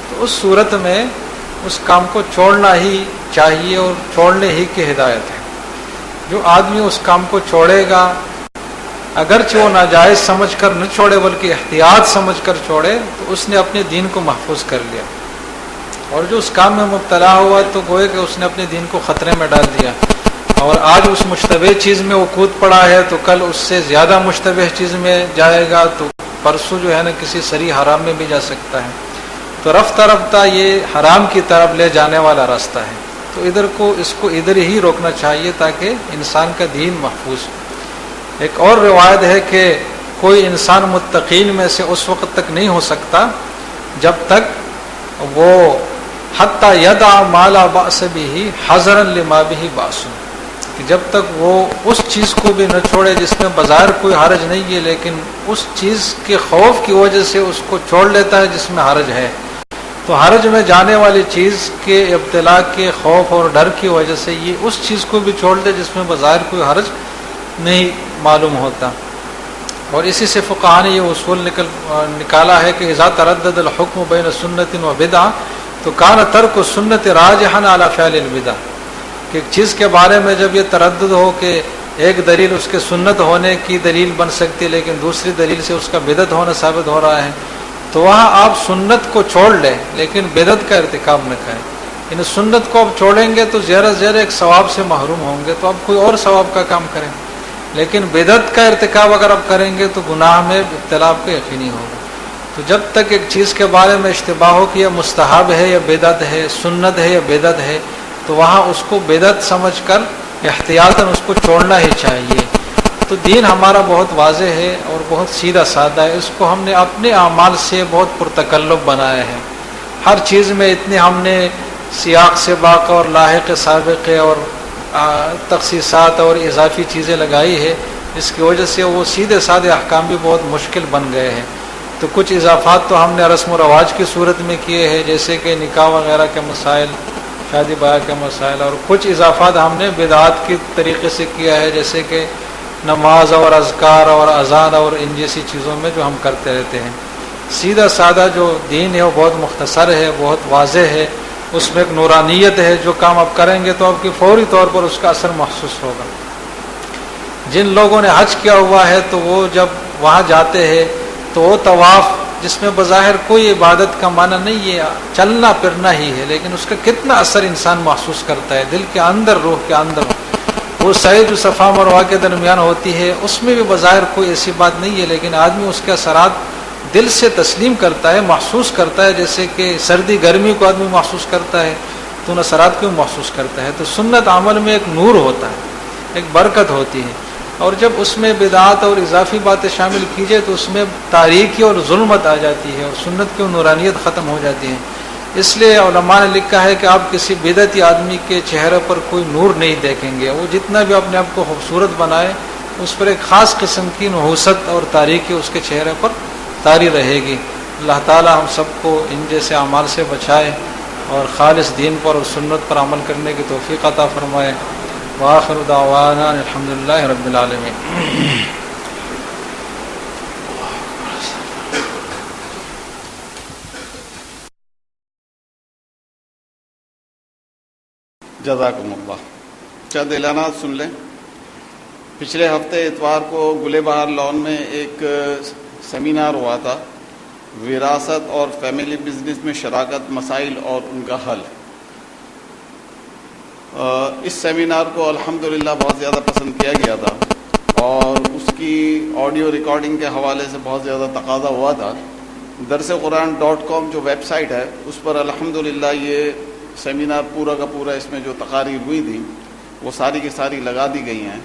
تو اس صورت میں اس کام کو چھوڑنا ہی چاہیے اور چھوڑنے ہی کی ہدایت ہے۔ جو آدمی اس کام کو چھوڑے گا، اگرچہ وہ ناجائز سمجھ کر نہ چھوڑے بلکہ احتیاط سمجھ کر چھوڑے، تو اس نے اپنے دین کو محفوظ کر لیا، اور جو اس کام میں مبتلا ہوا تو گویا کہ اس نے اپنے دین کو خطرے میں ڈال دیا، اور آج اس مشتبہ چیز میں وہ کود پڑا ہے تو کل اس سے زیادہ مشتبہ چیز میں جائے گا، تو پرسوں جو ہے نا کسی صریح حرام میں بھی جا سکتا ہے۔ تو رفتہ رفتہ یہ حرام کی طرف لے جانے والا راستہ ہے۔ تو اس کو ادھر ہی روکنا چاہیے تاکہ انسان کا دین محفوظ ہو۔ ایک اور روایت ہے کہ کوئی انسان متقین میں سے اس وقت تک نہیں ہو سکتا جب تک وہ حتی یدع ما لا بأس به حذرا لما به بأس، کہ جب تک وہ اس چیز کو بھی نہ چھوڑے جس میں بظاہر کوئی حرج نہیں ہے، لیکن اس چیز کے خوف کی وجہ سے اس کو چھوڑ لیتا ہے جس میں حرج ہے، تو حرج میں جانے والی چیز کے ابتلا کے خوف اور ڈر کی وجہ سے یہ اس چیز کو بھی چھوڑ دے جس میں بظاہر کوئی حرج نہیں معلوم ہوتا. اور اسی سے فقہاء نے یہ اصول نکالا ہے کہ اذا تردد الحکم بین سنت و بدعہ تو کان ترک سنت راجحا علی فعل البدع، کہ ایک چیز کے بارے میں جب یہ تردد ہو کہ ایک دلیل اس کے سنت ہونے کی دلیل بن سکتی ہے لیکن دوسری دلیل سے اس کا بدعت ہونا ثابت ہو رہا ہے، تو وہاں آپ سنت کو چھوڑ لیں لیکن بدعت کا ارتکاب نہ کریں. یعنی سنت کو آپ چھوڑیں گے تو زیادہ سے زیادہ ایک ثواب سے محروم ہوں گے، تو آپ کوئی اور ثواب کا کام کریں. لیکن بدعت کا ارتکاب اگر آپ کریں گے تو گناہ میں ابتلا آپ کو یقینی ہوگا. تو جب تک ایک چیز کے بارے میں اشتباہ ہو کہ یہ مستحب ہے یا بدعت ہے، سنت ہے یا بدعت ہے، تو وہاں اس کو بدعت سمجھ کر احتیاطاً اس کو چھوڑنا ہی چاہیے. تو دین ہمارا بہت واضح ہے اور بہت سیدھا سادہ ہے. اس کو ہم نے اپنے اعمال سے بہت پرتکلف بنایا ہے. ہر چیز میں اتنے ہم نے سیاق سے باق اور لاحق سابقے اور تخصیصات اور اضافی چیزیں لگائی ہے، اس کی وجہ سے وہ سیدھے سادے احکام بھی بہت مشکل بن گئے ہیں. تو کچھ اضافات تو ہم نے رسم و رواج کی صورت میں کیے ہیں، جیسے کہ نکاح وغیرہ کے مسائل، شادی بیاہ کے مسائل، اور کچھ اضافات ہم نے بدعات کی طریقے سے کیا ہے، جیسے کہ نماز اور اذکار اور اذان اور ان جیسی چیزوں میں جو ہم کرتے رہتے ہیں. سیدھا سادہ جو دین ہے وہ بہت مختصر ہے، بہت واضح ہے. اس میں ایک نورانیت ہے، جو کام آپ کریں گے تو آپ کی فوری طور پر اس کا اثر محسوس ہوگا. جن لوگوں نے حج کیا ہوا ہے تو وہ جب وہاں جاتے ہیں تو وہ طواف جس میں بظاہر کوئی عبادت کا معنی نہیں ہے، چلنا پھرنا ہی ہے، لیکن اس کا کتنا اثر انسان محسوس کرتا ہے دل کے اندر، روح کے اندر. وہ سعی جو صفا مروہ کے درمیان ہوتی ہے اس میں بھی بظاہر کوئی ایسی بات نہیں ہے، لیکن آدمی اس کے اثرات دل سے تسلیم کرتا ہے، محسوس کرتا ہے. جیسے کہ سردی گرمی کو آدمی محسوس کرتا ہے تو ان اثرات کو محسوس کرتا ہے. تو سنت عمل میں ایک نور ہوتا ہے، ایک برکت ہوتی ہے. اور جب اس میں بدعات اور اضافی باتیں شامل کی جائے تو اس میں تاریکی اور ظلمت آ جاتی ہے اور سنت کی نورانیت ختم ہو جاتی ہے. اس لیے علماء نے لکھا ہے کہ آپ کسی بدعتی آدمی کے چہرے پر کوئی نور نہیں دیکھیں گے. وہ جتنا بھی اپنے آپ کو خوبصورت بنائے اس پر ایک خاص قسم کی نحوست اور تاریکی اس کے چہرے پر طاری رہے گی. اللہ تعالی ہم سب کو ان جیسے اعمال سے بچائے اور خالص دین پر اور سنت پر عمل کرنے کی توفیق عطا فرمائے. وآخر دعوانا الحمدللہ رب العالمین. جزاکم اللہ. چند اعلانات سن لیں. پچھلے ہفتے اتوار کو گلے بہار لان میں ایک سیمینار ہوا تھا، وراثت اور فیملی بزنس میں شراکت، مسائل اور ان کا حل. اس سیمینار کو الحمدللہ بہت زیادہ پسند کیا گیا تھا اور اس کی آڈیو ریکارڈنگ کے حوالے سے بہت زیادہ تقاضا ہوا تھا. درسقرآن.com جو ویب سائٹ ہے اس پر الحمدللہ یہ سیمینار پورا کا پورا اس میں جو تقاریر ہوئی تھی وہ ساری کی ساری لگا دی گئی ہیں.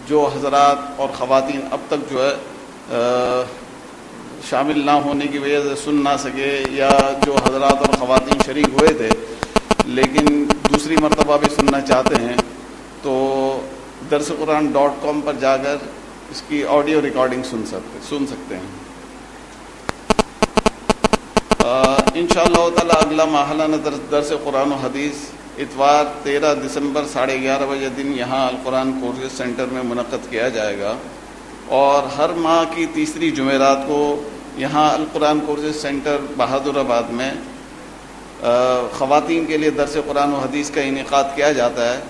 جو حضرات اور خواتین اب تک جو ہے شامل نہ ہونے کی وجہ سے سن نہ سکے، یا جو حضرات اور خواتین شریک ہوئے تھے لیکن دوسری مرتبہ بھی سننا چاہتے ہیں، تو درسقرآن.com پر جا کر اس کی آڈیو ریکارڈنگ سن سکتے ہیں. انشاءاللہ تعالی اگلا ماہانہ درس قرآن و حدیث اتوار 13 دسمبر 11:30 بجے دن یہاں القرآن کورسز سینٹر میں منعقد کیا جائے گا. اور ہر ماہ کی تیسری جمعرات کو یہاں القرآن کورسز سینٹر بہادر آباد میں خواتین کے لیے درس قرآن و حدیث کا انعقاد کیا جاتا ہے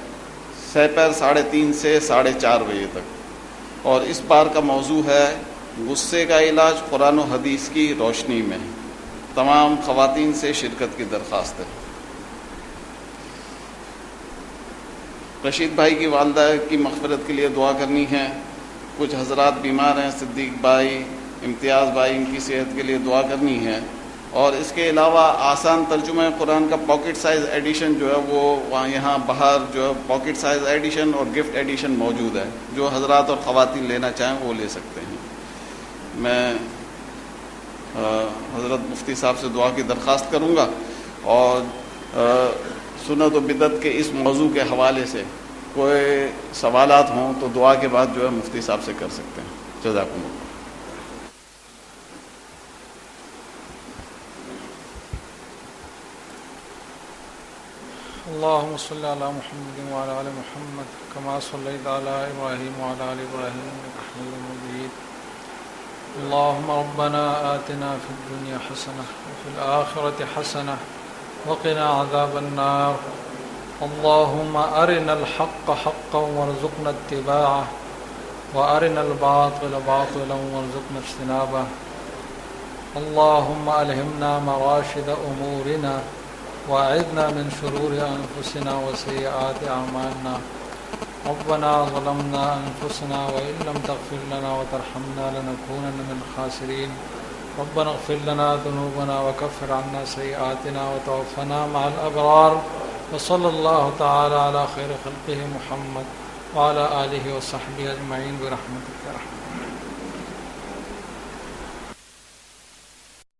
سپہر 3:30 سے 4:30 بجے تک. اور اس بار کا موضوع ہے غصے کا علاج قرآن و حدیث کی روشنی میں. تمام خواتین سے شرکت کی درخواست ہے. رشید بھائی کی والدہ کی مغفرت کے لیے دعا کرنی ہے. کچھ حضرات بیمار ہیں، صدیق بھائی، امتیاز بھائی، ان کی صحت کے لیے دعا کرنی ہے. اور اس کے علاوہ آسان ترجمہ قرآن کا پاکٹ سائز ایڈیشن جو ہے وہ وہاں یہاں باہر جو ہے پاکٹ سائز ایڈیشن اور گفٹ ایڈیشن موجود ہے. جو حضرات اور خواتین لینا چاہیں وہ لے سکتے ہیں. میں حضرت مفتی صاحب سے دعا کی درخواست کروں گا اور سنت و بدعت کے اس موضوع کے حوالے سے کوئی سوالات ہوں تو دعا کے بعد جو ہے مفتی صاحب سے کر سکتے ہیں. جزاکم اللہ. اللهم صل على محمد وعلى آل محمد كما صليت على إبراهيم وعلى آل إبراهيم إنك حميد مجيد. اللهم ربنا آتنا في الدنيا حسنة وفي الآخرة حسنة وقنا عذاب النار. اللهم أرنا الحق حقا وارزقنا اتباعه وأرنا الباطل باطلا وارزقنا اجتنابه. اللهم ألهمنا مراشد أمورنا وأعذنا من شرور أنفسنا وسيئات أعمالنا. ربنا ظلمنا أنفسنا وإن لم تغفر لنا وترحمنا لنكونن من الخاسرين. ربنا اغفر لنا ذنوبنا وكفر عنا سيئاتنا وتوفنا مع الأبرار. وصلى الله تعالى على خير خلقه محمد وعلى آله وصحبه أجمعين برحمتك يا رحمن.